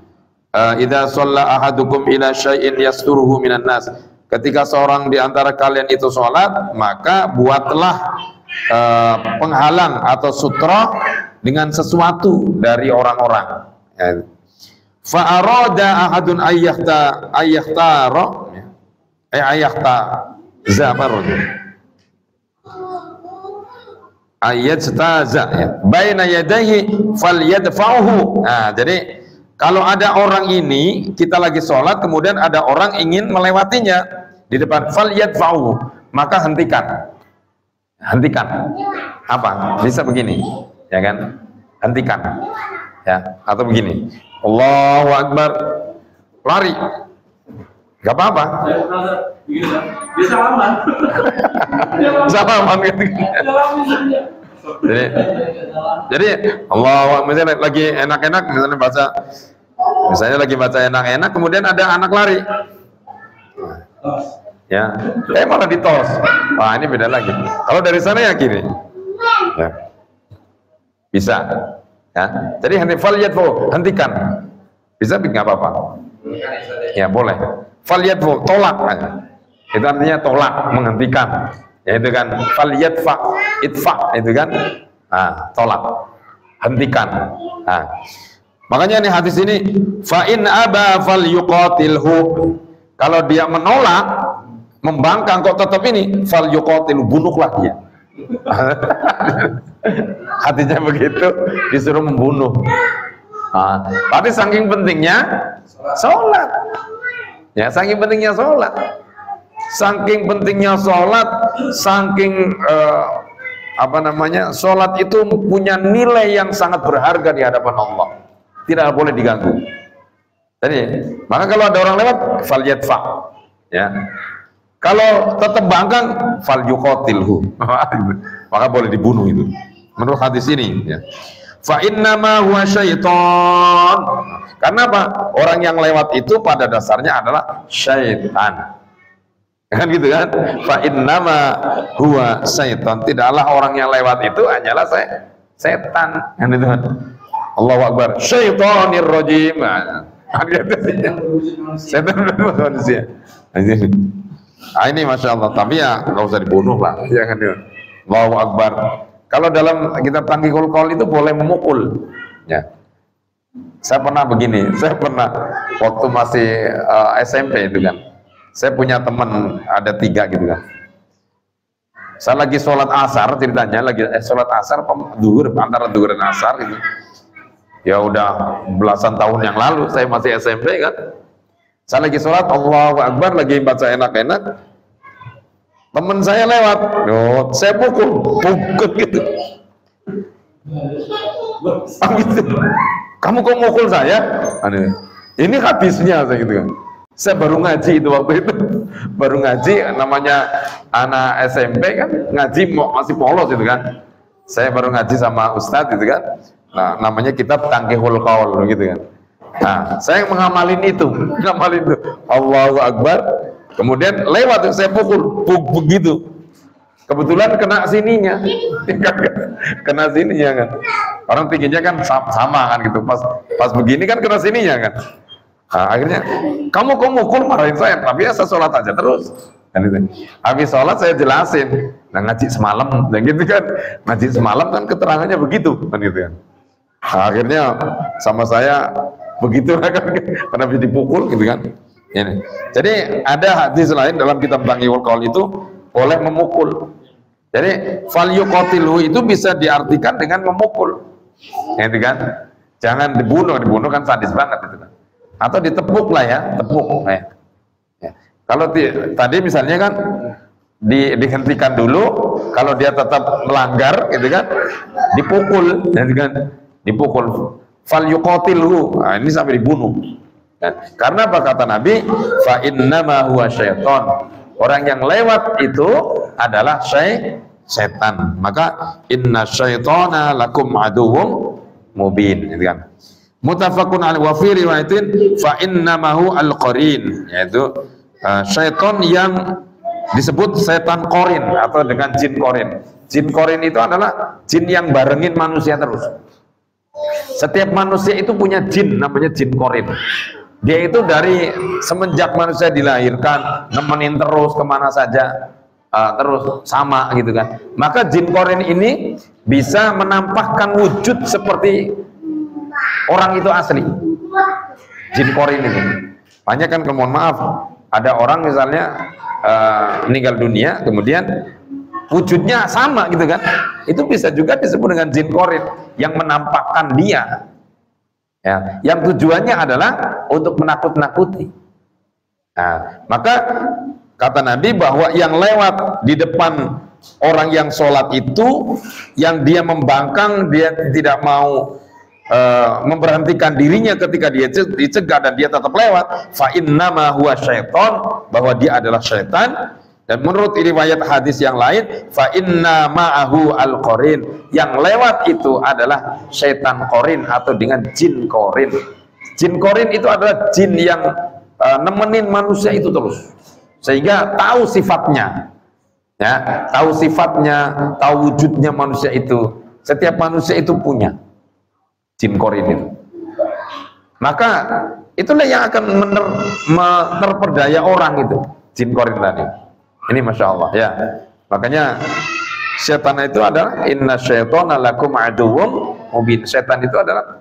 idza shalla ahadukum ila syai'in yasturuhu minan nas. Ketika seorang di antara kalian itu salat, maka buatlah penghalang atau sutra dengan sesuatu dari orang-orang. Ya. Fa arada ahadun ayyahtara zabar ayat staza ya baina yadayhi falyadfa'uhu. Nah, jadi kalau ada orang ini, kita lagi sholat kemudian ada orang ingin melewatinya di depan, falyadfa'uhu, maka hentikan. Apa? Bisa begini, ya kan? Hentikan. Ya, atau begini. Allahu Akbar. Lari. Gak apa-apa. Dia salaman. Salaman gitu. Jadi Allah misalnya lagi enak-enak, misalnya lagi baca enak-enak, kemudian ada anak lari. Ya, malah ditos. Wah, ini beda lagi. Kalau dari sana ya gini. Ya. Bisa. Ya. Jadi hentikan. Bisa nggak apa-apa. Ya, boleh. Falyadfu, tolak aja. Itu artinya tolak, menghentikan. Ya itu kan falyadfa, itfa itu kan. Nah, tolak. Hentikan. Nah. Makanya nih hadis ini fa in aba falyuqatilhu. Kalau dia menolak, membangkang kok tetap ini, falyuqatilhu, bunuhlah dia. Hatinya begitu, disuruh membunuh. Nah, tapi saking pentingnya sholat. Ya, saking pentingnya sholat. Saking pentingnya sholat, saking sholat itu punya nilai yang sangat berharga di hadapan Allah. Tidak boleh diganggu. Jadi, maka kalau ada orang lewat, falyadfa. Ya. Kalau tetap bangkang, falyuqatilhu. Maka boleh dibunuh itu. Menurut hadis ini, ya. Fa innama huwa syaitan. Karena apa? Orang yang lewat itu pada dasarnya adalah syaitan. Kan gitu kan? Fa innama huwa syaitan. Tidaklah orang yang lewat itu hanyalah setan. Kan itu kan? Allahu Akbar. Syaitonir rajim. Setan manusia. Nah, ini Masya Allah. Tapi ya nggak usah dibunuh lah. Ya kan? Allahu Akbar. Kalau dalam kitab Tanqiqul Qaul itu boleh memukul. Ya. Saya pernah begini, waktu masih SMP itu kan. Saya punya teman ada 3 gitu kan. Saya lagi sholat asar ceritanya, sholat asar antara duhur dan asar gitu. Ya udah belasan tahun yang lalu, saya masih SMP kan. Saya lagi sholat, Allahu Akbar, lagi baca enak-enak. Teman saya lewat, saya pukul gitu. Gitu. Kamu kok mukul saya? Ini hadisnya saya gitu kan. Saya baru ngaji itu waktu itu, baru ngaji, namanya anak SMP kan, ngaji masih polos gitu kan. Saya baru ngaji sama Ustadz gitu kan. Nah, namanya kitab Tangkihul Qaul gitu kan. Nah, saya mengamalin itu, Allahu Akbar. Kemudian lewat saya pukul, begitu. Kebetulan kena sininya, kena sininya kan. Orang tingginya kan sama kan gitu. Pas begini kan kena sininya kan. Nah, akhirnya kamu kok mukul, marahin saya, tapi ya saya sholat aja terus. Kan itu. Habis sholat saya jelasin, nah ngaji semalam, dan gitu kan. Ngaji semalam kan keterangannya begitu, kan gitu kan. Nah, akhirnya sama saya begitu kan, karena bisa dipukul gitu kan. Ini. Jadi ada hadis lain dalam kitab Tangkihul Qaul itu boleh memukul. Jadi fal yuqatilu itu bisa diartikan dengan memukul, gitu kan? Jangan dibunuh kan sadis banget itu kan. Atau ditepuk lah ya, tepuk. Ya. Kalau tadi misalnya kan dihentikan dulu, kalau dia tetap melanggar, gitu kan? Dipukul, gitu kan? Dipukul. Fal yuqatilu, nah, ini sampai dibunuh. Ya. Karena apa kata Nabi? Fa innama huwa syaiton. Orang yang lewat itu adalah setan. Maka inna syaitana lakum aduwwum mubin, gitu kan. Muttafaqun alaihi wa fi riwayatin fa innamahu al-qarin, yaitu syaitan yang disebut setan korin atau dengan jin korin. Jin korin itu adalah jin yang barengin manusia terus. Setiap manusia itu punya jin, namanya jin korin. Dia itu dari semenjak manusia dilahirkan nemenin terus kemana saja, terus sama gitu kan. Maka jin korin ini bisa menampakkan wujud seperti orang itu asli. Jin korin ini banyak kan, mohon maaf, ada orang misalnya meninggal dunia kemudian wujudnya sama gitu kan, itu bisa juga disebut dengan jin korin yang menampakkan dia. Ya, yang tujuannya adalah untuk menakut-nakuti. Nah, maka kata Nabi bahwa yang lewat di depan orang yang sholat itu, yang dia membangkang, dia tidak mau memberhentikan dirinya ketika dia dicegah dan dia tetap lewat, fa innama huwa syaiton, bahwa dia adalah syaitan. Dan menurut riwayat hadis yang lain, fa inna ma'ahu al-qarin, yang lewat itu adalah setan qarin atau dengan jin qarin. Jin qarin itu adalah jin yang nemenin manusia itu terus, sehingga tahu sifatnya, ya, tahu sifatnya, tahu wujudnya manusia itu. Setiap manusia itu punya jin qarin itu. Maka itulah yang akan terperdaya orang itu, jin qarin tadi. Ini Masya Allah ya. Makanya setan itu adalah inna syaitona lakum aduwwum mubin. Setan itu adalah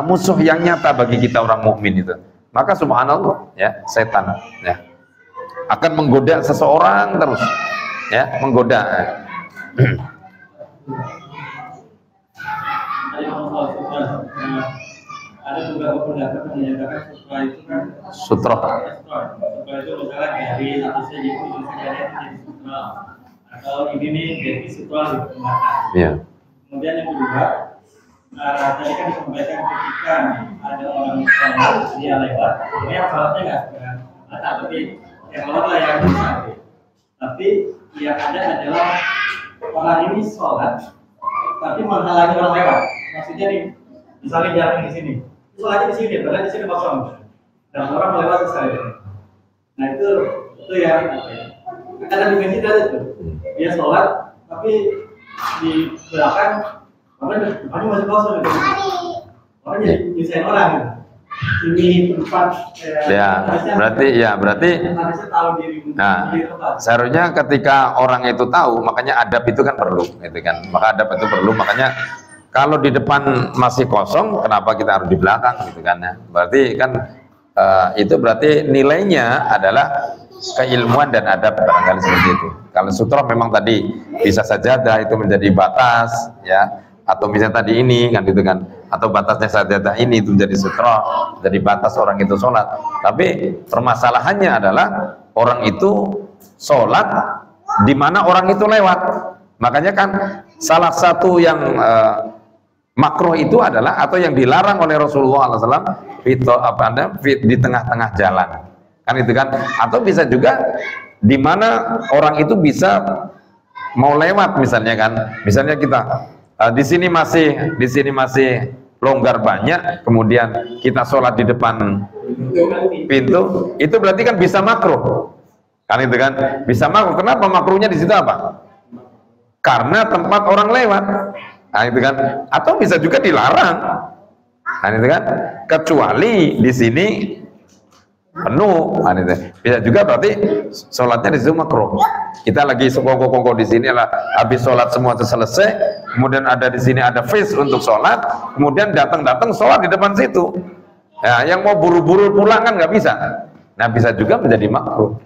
musuh yang nyata bagi kita orang mukmin itu. Maka subhanallah ya, setan ya akan menggoda seseorang terus ya, menggoda. Ada beberapa pendapat yang menyatakan sutra itu kan sutra itu misalnya dari atasnya itu jadi sutra, atau ini nih jadi sutra di belakang. Iya. Kemudian yang kedua, tadi kan disampaikan ketika ada orang sholat dia lewat, ini yang sholatnya nggak tapi yang lewat lah yang bisa. Tapi yang ada adalah orang ini sholat tapi menghalangi orang lewat. Maksudnya nih, misalnya jalan di sini, sholatnya di sini, berarti di sini kosong, dan orang melewati saya. Nah itu ya, ada dimensi tadi tuh, dia sholat tapi di belakang depannya masih kosong, orang jadi nyusahin orang gitu. Ini tempat berarti tahu diri. Nah, seharusnya ketika orang itu tahu, makanya adab itu kan perlu, gitu kan. Maka adab itu perlu, makanya kalau di depan masih kosong, kenapa kita harus di belakang, gitu kan ya. Berarti kan itu berarti nilainya adalah keilmuan dan adab, barangkali seperti itu. Kalau sutra memang tadi bisa sajadah itu menjadi batas ya, atau misalnya tadi ini kan gitu kan, atau batasnya sajadah ini itu menjadi sutra, jadi batas orang itu sholat. Tapi permasalahannya adalah orang itu sholat di mana orang itu lewat. Makanya kan salah satu yang Makruh itu adalah atau yang dilarang oleh Rasulullah SAW di tengah-tengah jalan, kan itu kan? Atau bisa juga di mana orang itu bisa mau lewat, misalnya kan? Misalnya kita di sini masih longgar banyak, kemudian kita sholat di depan pintu, itu berarti kan bisa makruh, kan itu kan? Bisa makruh. Kenapa makruhnya di situ apa? Karena tempat orang lewat. Nah, itu kan, atau bisa juga dilarang, nah, itu kan, kecuali di sini penuh, nah, itu. Bisa juga berarti sholatnya di situ makruh. Kita lagi sekongko-kongko di sini lah, habis sholat semua selesai, kemudian ada di sini ada face untuk sholat, kemudian datang sholat di depan situ. Nah, yang mau buru-buru pulang kan nggak bisa. Nah, bisa juga menjadi makruh.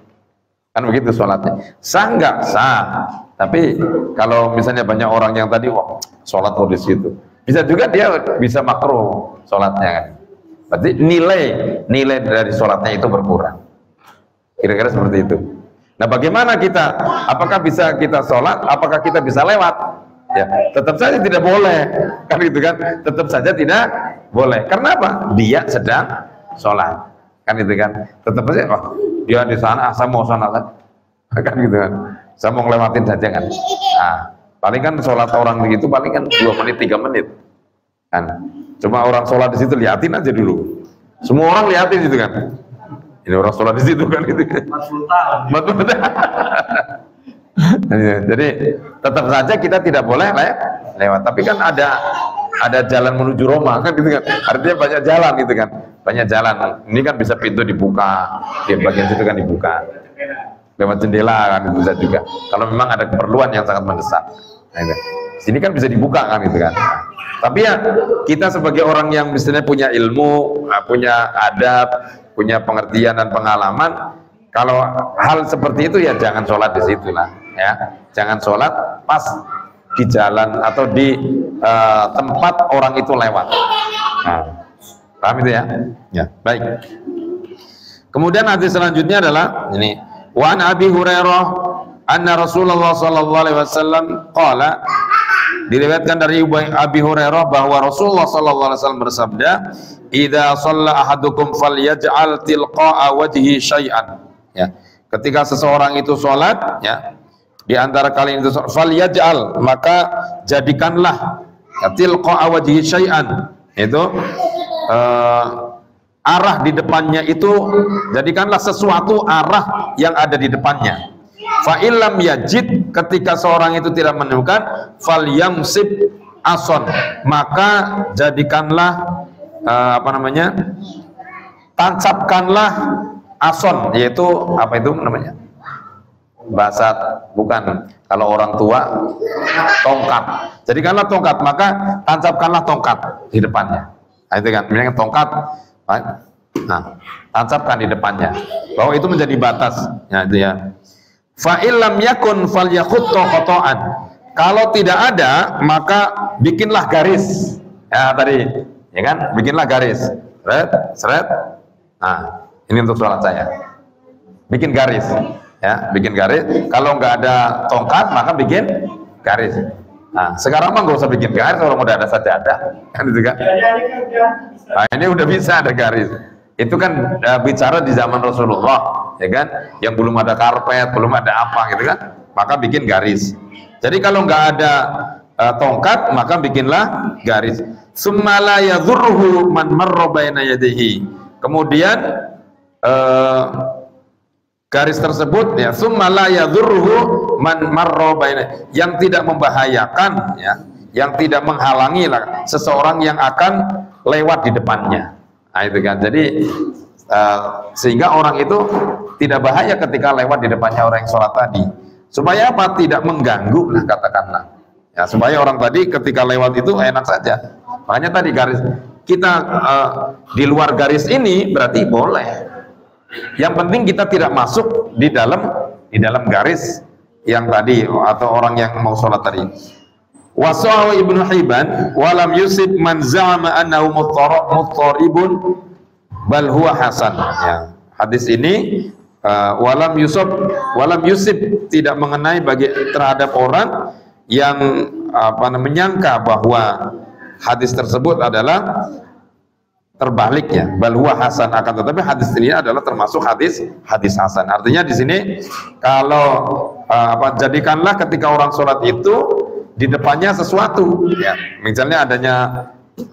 Kan begitu sholatnya. Sah nggak? Sah. Tapi kalau misalnya banyak orang yang tadi wah sholat di situ, bisa juga dia bisa makruh sholatnya kan. Berarti nilai dari sholatnya itu berkurang. Kira-kira seperti itu. Nah, bagaimana kita? Apakah bisa kita sholat? Apakah kita bisa lewat? Ya, tetap saja tidak boleh. Kan itu kan? Tetap saja tidak boleh. Karena apa? Dia sedang sholat. Kan itu kan? Tetap saja. Oh, dia di sana, saya mau sana kan gitu kan? Saya mau ngelewatin saja kan. Nah, paling kan sholat orang begitu paling kan 2 menit 3 menit kan. Cuma orang sholat di situ liatin aja dulu. Semua orang liatin gitu kan. Ini orang sholat di situ kan gitu. Jadi tetap saja kita tidak boleh lewat. Tapi kan ada jalan menuju Roma kan gitu kan. Artinya banyak jalan gitu kan. Banyak jalan. Ini kan bisa pintu dibuka, di bagian situ kan dibuka. Lewat jendela kan bisa juga. Kalau memang ada keperluan yang sangat mendesak. Nah, itu. Sini kan bisa dibuka kan gitu kan. Tapi ya kita sebagai orang yang misalnya punya ilmu, punya adab, punya pengertian dan pengalaman, kalau hal seperti itu ya jangan sholat di situ lah, ya. Jangan sholat pas di jalan atau di tempat orang itu lewat. Nah, paham itu ya? Ya, baik. Kemudian hadis selanjutnya adalah ini. Wa an Abi Hurairah anna Rasulullah sallallahu alaihi wasallam qala, diriwayatkan dari Abi Hurairah bahwa Rasulullah sallallahu alaihi wasallam bersabda, "Idza shalla ahadukum falyaj'al tilqa'a wajhi syai'an." Ya, ketika seseorang itu sholat, ya, di antara kalian itu falyaj'al, maka jadikanlah ya, tilqa'a wajhi syai'an, itu arah di depannya itu jadikanlah sesuatu arah yang ada di depannya. Fa illam yajid, ketika seorang itu tidak menemukan, falyamsib ason, maka jadikanlah tancapkanlah ason, yaitu apa itu namanya? Bahasa bukan kalau orang tua tongkat. Jadikanlah tongkat, maka tancapkanlah tongkat di depannya. Nah, itu kan, misalnya tongkat. Nah, tancapkan di depannya bahwa itu menjadi batas, ya, itu ya. Fa illam yakun falyakhuttu khata'an, kalau tidak ada maka bikinlah garis, ya tadi ya kan, bikinlah garis seret. Nah, ini untuk sholat saya, bikin garis, ya, bikin garis. Kalau nggak ada tongkat maka bikin garis. Nah, sekarang mah nggak usah bikin garis, kalau udah ada sajadah kan itu kan. Nah, ini udah bisa ada garis. Itu kan bicara di zaman Rasulullah, ya kan, yang belum ada karpet, belum ada apa gitu kan, maka bikin garis. Jadi kalau nggak ada tongkat, maka bikinlah garis. Summa la yadhurruhu man marra baina yadayhi. Kemudian garis tersebut, ya, summa la yadhurruhu man marra baina, yang tidak membahayakan, ya, yang tidak menghalangi lah seseorang yang akan lewat di depannya. Nah, itu kan, jadi sehingga orang itu tidak bahaya ketika lewat di depannya orang yang sholat tadi, supaya apa? Tidak mengganggu lah, katakanlah, ya, supaya orang tadi ketika lewat itu enak saja. Makanya tadi garis kita di luar garis ini berarti boleh, yang penting kita tidak masuk di dalam garis yang tadi atau orang yang mau sholat tadi. Wasahu Ibnu Hibban walam yusib man za'ama annahu muttaribun bal huwa hasan. Ya, hadis ini walam yusib tidak mengenai bagi terhadap orang yang menyangka bahwa hadis tersebut adalah terbaliknya, bal huwa hasan, akan tetapi hadis ini adalah termasuk hadis hasan. Artinya di sini kalau jadikanlah ketika orang sholat itu di depannya sesuatu, ya misalnya adanya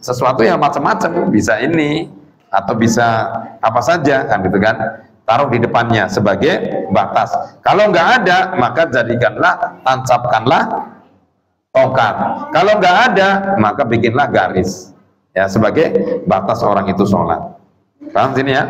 sesuatu yang macam-macam, bisa ini atau bisa apa saja kan gitu kan, taruh di depannya sebagai batas. Kalau nggak ada, maka jadikanlah, tancapkanlah tongkat. Kalau nggak ada, maka bikinlah garis, ya sebagai batas orang itu sholat. Paham sini ya?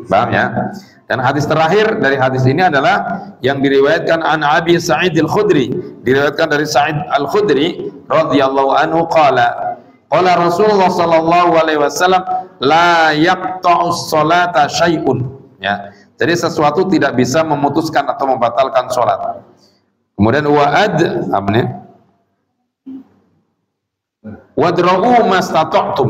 Paham ya? Dan hadis terakhir dari hadis ini adalah yang diriwayatkan an Abi Sa'id Al-Khudri, diriwayatkan dari Sa'id Al-Khudri radhiyallahu anhu qala Rasulullah sallallahu alaihi wasallam la yaqta'us salata syai'un, ya. Jadi sesuatu tidak bisa memutuskan atau membatalkan sholat. Kemudian wadra'u mastata'tum.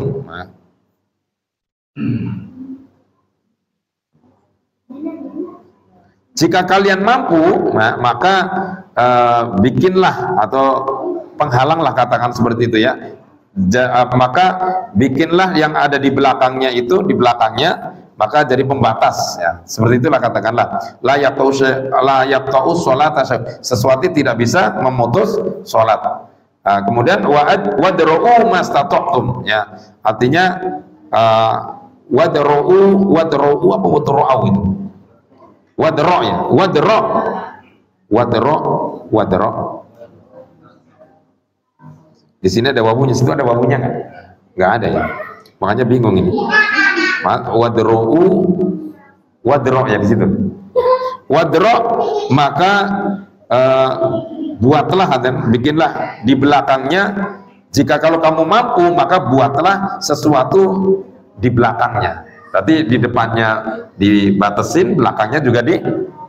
Jika kalian mampu, maka bikinlah atau penghalanglah, katakan seperti itu ya. Maka bikinlah yang ada di belakangnya itu, di belakangnya, maka jadi pembatas ya. Seperti itulah, katakanlah la yaqta'u sholata, sesuatu tidak bisa memutus sholat. Kemudian wadra'u mastata'tum, ya. Artinya wadra'u apa wadra'u itu? Wadra' ya, wadra'. Di sini ada wawunya, situ ada wawunya nggak? Nggak ada ya, makanya bingung ini. Wadra' ya di situ. Wadra', maka buatlah dan bikinlah di belakangnya. Jika kalau kamu mampu, maka buatlah sesuatu di belakangnya. Berarti di depannya dibatasin, belakangnya juga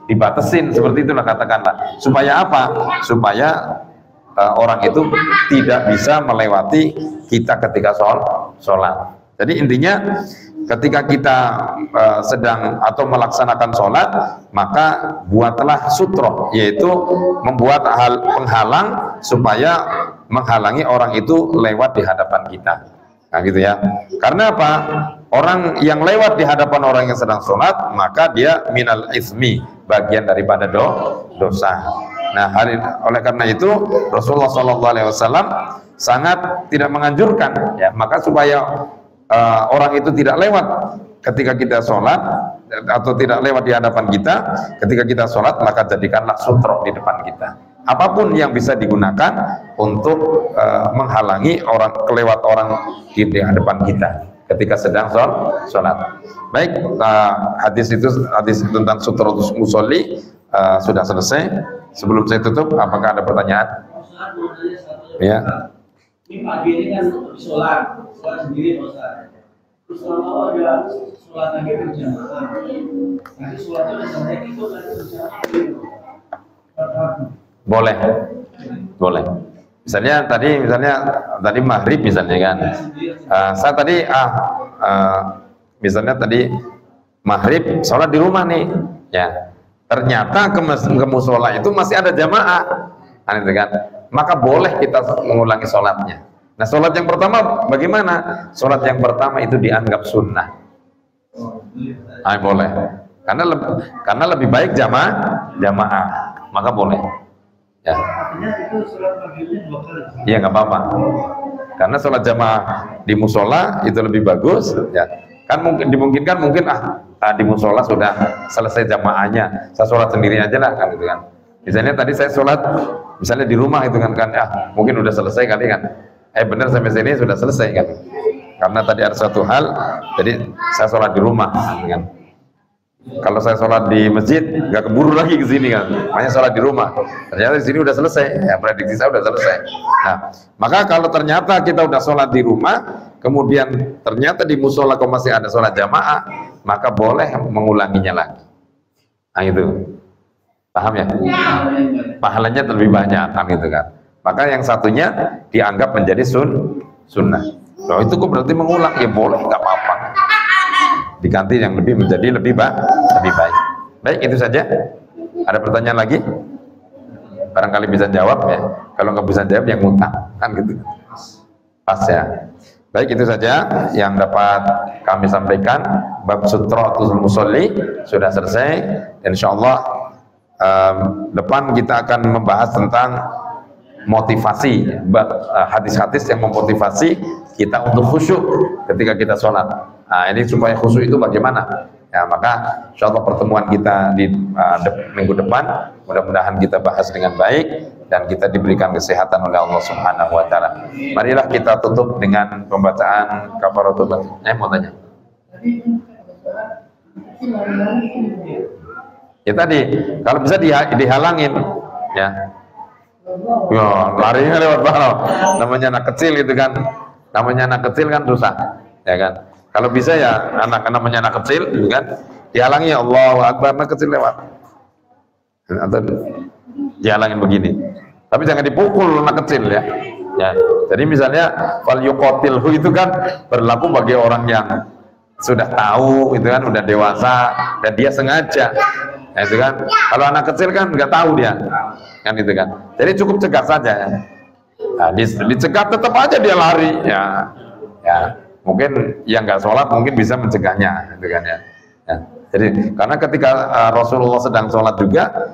dibatasin, seperti itulah, katakanlah. Supaya apa? Supaya orang itu tidak bisa melewati kita ketika sholat. Jadi intinya ketika kita sedang atau melaksanakan sholat, maka buatlah sutroh, yaitu membuat penghalang supaya menghalangi orang itu lewat di hadapan kita. Nah gitu ya. Karena apa? Orang yang lewat di hadapan orang yang sedang sholat, maka dia minal ismi, bagian daripada dosa. Nah, oleh karena itu Rasulullah SAW sangat tidak menganjurkan, ya, maka supaya orang itu tidak lewat ketika kita sholat atau tidak lewat di hadapan kita ketika kita sholat, maka jadikanlah sutroh di depan kita. Apapun yang bisa digunakan untuk menghalangi kelewat orang di hadapan kita ketika sedang sholat. Baik, hadis tentang sutrotus musolli sudah selesai. Sebelum saya tutup, apakah ada pertanyaan? Ya. Ini pagi ini kan sholat sendiri, Ustaz. Terus kalau ada sholat lagi berjamaah, nanti sholatnya udah selesai itu kan berjamaah. Boleh. Misalnya tadi maghrib misalnya kan, saya tadi misalnya tadi maghrib sholat di rumah nih, ya. Ternyata ke musola itu masih ada jamaah, kan? Maka boleh kita mengulangi sholatnya. Nah, sholat yang pertama bagaimana? Sholat yang pertama itu dianggap sunnah. Boleh. Karena lebih baik jamaah, maka boleh. Ya. Artinya itu sholat maghribnya 2 kali. Iya, nggak apa-apa. Karena sholat jamaah di musola itu lebih bagus, ya. Kan dimungkinkan di musola sudah selesai jamaahnya, saya sholat sendiri aja lah kan, gitu kan. Misalnya tadi saya sholat misalnya di rumah itu kan mungkin udah selesai kali kan, bener sampai sini sudah selesai kan, karena tadi ada satu hal, jadi saya sholat di rumah kan. Kalau saya sholat di masjid nggak keburu lagi ke sini kan, makanya sholat di rumah. Ternyata di sini udah selesai, ya prediksi saya udah selesai. Nah, maka kalau ternyata kita udah sholat di rumah, kemudian ternyata di musola kok masih ada sholat jamaah, maka boleh mengulanginya lagi. Nah itu, paham ya? Pahalanya lebih banyak kan gitu kan. Maka yang satunya dianggap menjadi sunnah. Loh, itu kok berarti mengulang? Ya boleh, nggak apa-apa. Diganti yang menjadi lebih baik. Baik, itu saja. Ada pertanyaan lagi? Barangkali bisa jawab ya. Kalau nggak bisa jawab yang ngutang kan gitu. Pas ya. Baik, itu saja yang dapat kami sampaikan. Bab sutratul musolli sudah selesai. Insyaallah depan kita akan membahas tentang motivasi, hadis-hadis yang memotivasi kita untuk khusyuk ketika kita sholat. Nah, ini supaya khusyuk itu bagaimana? Ya, maka insyaallah pertemuan kita di minggu depan mudah-mudahan kita bahas dengan baik dan kita diberikan kesehatan oleh Allah Subhanahu wa taala. Marilah kita tutup dengan pembacaan kafaratul majlis. Mau tanya. Ya tadi kalau bisa dihalangin ya. Ya, larinya lewat bawah. Namanya anak kecil itu kan. Namanya anak kecil kan susah, ya kan? Kalau bisa ya namanya anak kecil gitu kan, dihalangi Allahu Akbar, anak kecil lewat. Atau dihalangin begini. Tapi jangan dipukul anak kecil ya. Ya. Jadi misalnya fal yuqatilhu itu kan berlaku bagi orang yang sudah tahu itu kan, udah dewasa dan dia sengaja. Ya, itu kan. Kalau anak kecil kan nggak tahu dia. Kan itu kan. Jadi cukup cegah saja. Nah, dicegah tetap aja dia lari ya. Ya. Mungkin yang nggak sholat mungkin bisa mencegahnya, gitu kan ya. Ya. Jadi karena ketika Rasulullah sedang sholat juga,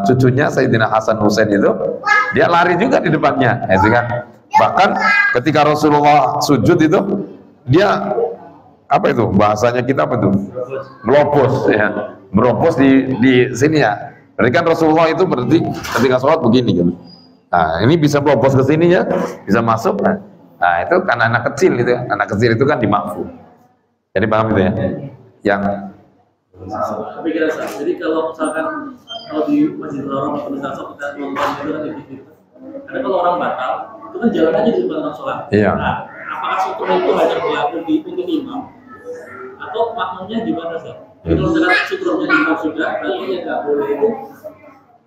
cucunya Sayyidina Hasan Husain itu dia lari juga di depannya, gitu kan. Bahkan ketika Rasulullah sujud itu dia apa itu bahasanya kita apa itu melopos ya, melopos di sini ya. Berarti kan Rasulullah itu berarti ketika sholat begini gitu. Nah ini bisa melopos ke sini ya, bisa masuk. Nah itu kan anak kecil itu, anak kecil itu kan dimakfu. Jadi paham itu ya? Yang pikiran saya. Jadi kalau misalkan kalau di Masjidil Haram atau misalkan kita nonton itu kan di TV. Karena kalau orang batal itu kan jalan aja di depan orang sholat. Iya. Nah, apakah sutra itu hanya berlaku untuk imam atau makmumnya gimana sih? Jadi kalau misalkan sutranya di imam sudah, berarti yang nggak boleh itu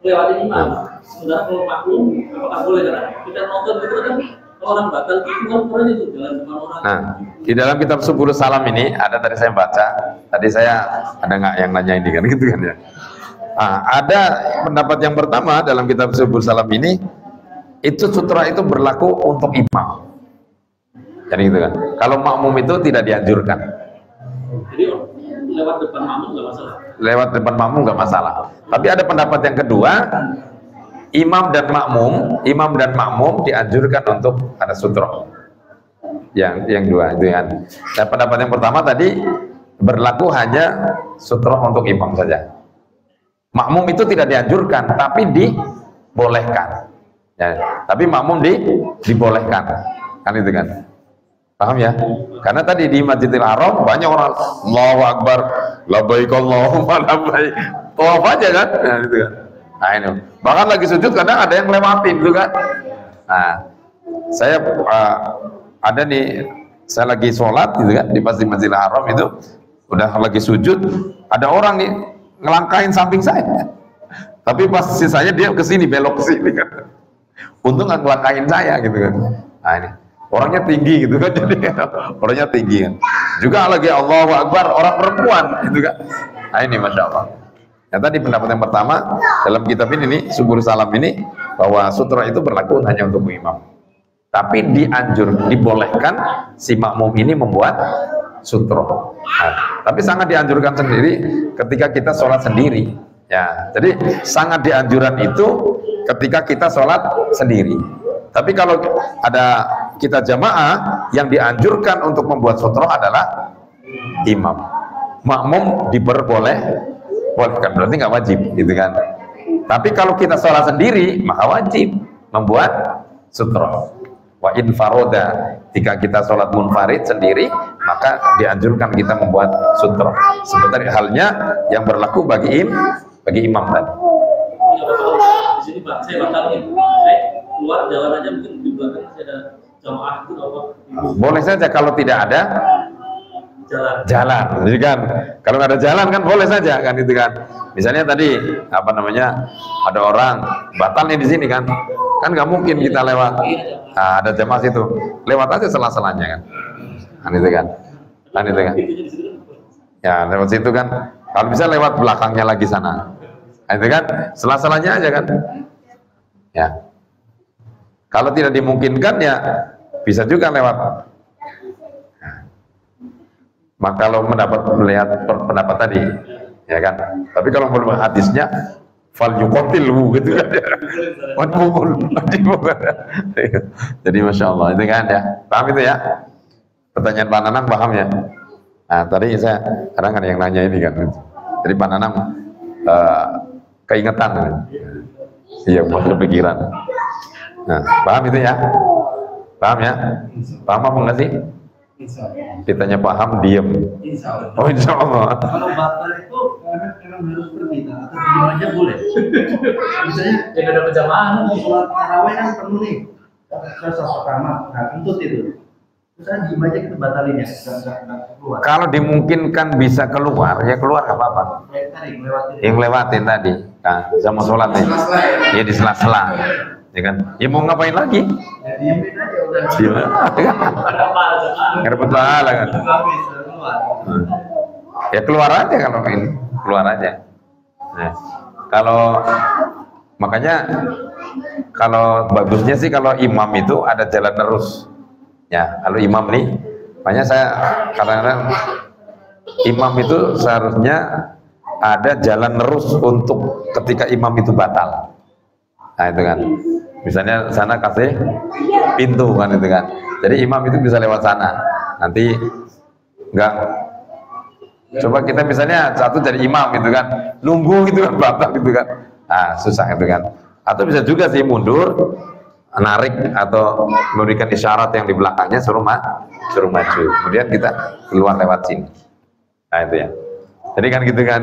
lewatin imam. Sementara kalau makmum, apakah boleh? Karena kita nonton itu kan orang batal itu kan itu jalan depan orang. Nah, di dalam kitab Subulus Salam ini ada tadi saya baca, tadi saya ada nggak yang nanya ini kan gitu kan ya. Nah, ada pendapat yang pertama dalam kitab Subulus Salam ini itu sutra itu berlaku untuk imam. Jadi gitu kan. Kalau makmum itu tidak dianjurkan. Jadi lewat depan makmum nggak masalah. Lewat depan makmum nggak masalah. Tapi ada pendapat yang kedua, imam dan makmum dianjurkan untuk ada sutra. Yang dua itu kan. Dan pendapat yang pertama tadi berlaku hanya sutra untuk imam saja. Makmum itu tidak dianjurkan, tapi dibolehkan. Ya, tapi makmum dibolehkan. Kan itu kan. Paham ya? Karena tadi di Masjidil Haram banyak orang Allahu Akbar, labbaik Allahumma labbaik. Tawaf aja kan? Nah, itu kan. Nah, ini. Bahkan lagi sujud kadang ada yang lewatin gitu kan. Nah, saya ada nih, saya lagi sholat gitu kan di Masjidil Haram itu, udah lagi sujud, ada orang nih ngelangkain samping saya. Tapi pas sisanya dia ke sini, belok ke sini kan. Untung nggak ngelangkain saya gitu kan. Nah, ini orangnya tinggi gitu kan, jadi orangnya tinggi kan. Juga lagi Allahu Akbar, orang perempuan gitu kan. Nah, ini Masya Allah. Yang tadi pendapat yang pertama dalam kitab ini nih, Subulus Salam ini, bahwa sutra itu berlaku hanya untuk imam. Tapi dibolehkan si makmum ini membuat sutra. Nah, tapi sangat dianjurkan sendiri ketika kita sholat sendiri. Ya, jadi sangat dianjuran itu ketika kita sholat sendiri. Tapi kalau ada kita jamaah, yang dianjurkan untuk membuat sutra adalah imam. Makmum diperbolehkan, berarti nggak wajib, gitu kan? Tapi kalau kita sholat sendiri, maka wajib membuat sutra. Wa in faroda, jika kita sholat munfarid sendiri, maka dianjurkan kita membuat sutra. Seperti halnya yang berlaku bagi imam tadi. Di sini Pak, saya batalin. Saya keluar jalan aja, mungkin di belakang masih ada jamaah itu apa? Boleh saja kalau tidak ada jalan. Jadi kan kalau nggak ada jalan kan boleh saja kan itu kan. Misalnya tadi apa namanya ada orang batal nih di sini kan nggak mungkin kita lewat. Nah, ada jamaah situ lewat aja sela-selanya kan itu kan ya lewat situ kan. Kalau bisa lewat belakangnya lagi sana. Nah, itu kan sela-selanya aja kan. Ya. Kalau tidak dimungkinkan ya bisa juga lewat. Maka kalau melihat pendapat tadi, ya kan. Tapi kalau menurut hadisnya, fal yuqatilhu gitu kan ya. Jadi masya Allah itu kan ya. Paham itu ya? Pertanyaan Pak Nanang paham ya? Nah tadi saya kadang ada yang nanya ini kan. Jadi Pak Nanang keingetan kan? Iya, buat kepikiran. Nah, paham itu ya? Paham ya? Paham apa enggak sih? Ditanya paham, diem. Oh insya Allah. Kalau batal itu memang harus berbeda atau diem aja boleh. Misalnya Yang ada berjamaah mau sholat tarawih kan penuh nih. Selesai pertama, nah kentut itu. Terus kan diem aja kita batalin ya, nggak keluar. Kalau dimungkinkan bisa keluar, ya keluar nggak apa-apa. Yang lewatin tadi, nah, bisa mau sholat nih, ya di sela-sela, ya kan? Ya mau ngapain lagi? Ya diemin aja udah. Diem, nggak dapat pahala kan? Habis keluar. Ya keluar aja kalau ini, keluar aja. Nah, kalau makanya kalau bagusnya sih kalau imam itu ada jalan terus. Ya, kalau imam nih, makanya saya kadang-kadang imam itu seharusnya ada jalan terus untuk ketika imam itu batal. Nah itu kan, misalnya sana kasih pintu kan itu kan. Jadi imam itu bisa lewat sana. Nanti enggak. Coba kita misalnya satu jadi imam gitu kan, nunggu gitu kan batal gitu kan. Nah susah gitu kan. Atau bisa juga sih mundur, narik atau memberikan isyarat yang di belakangnya suruh maju. Kemudian kita keluar lewat sini. Nah itu ya. Jadi kan gitu kan.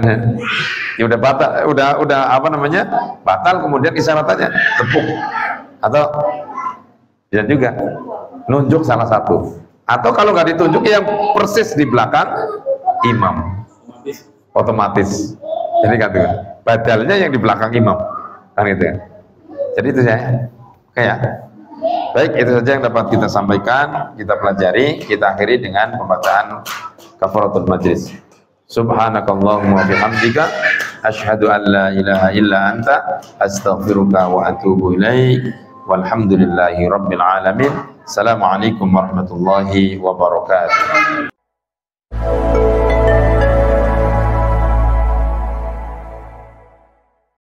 Ya udah batal, udah apa namanya? Batal kemudian isyaratnya tepuk. Atau bisa juga nunjuk salah satu. Atau kalau nggak ditunjuk yang persis di belakang imam. Otomatis. Jadi kan gitu. Badalnya yang di belakang imam. Kan gitu ya. Jadi itu saya. Oke ya. Baik, itu saja yang dapat kita sampaikan, kita pelajari, kita akhiri dengan pembacaan kafaratul majlis. Subhanakallahumma wa bihamdika asyhadu an la ilaha illa anta astaghfiruka wa atubu ilaik. Walhamdulillahi rabbil alamin. Assalamualaikum warahmatullahi wabarakatuh.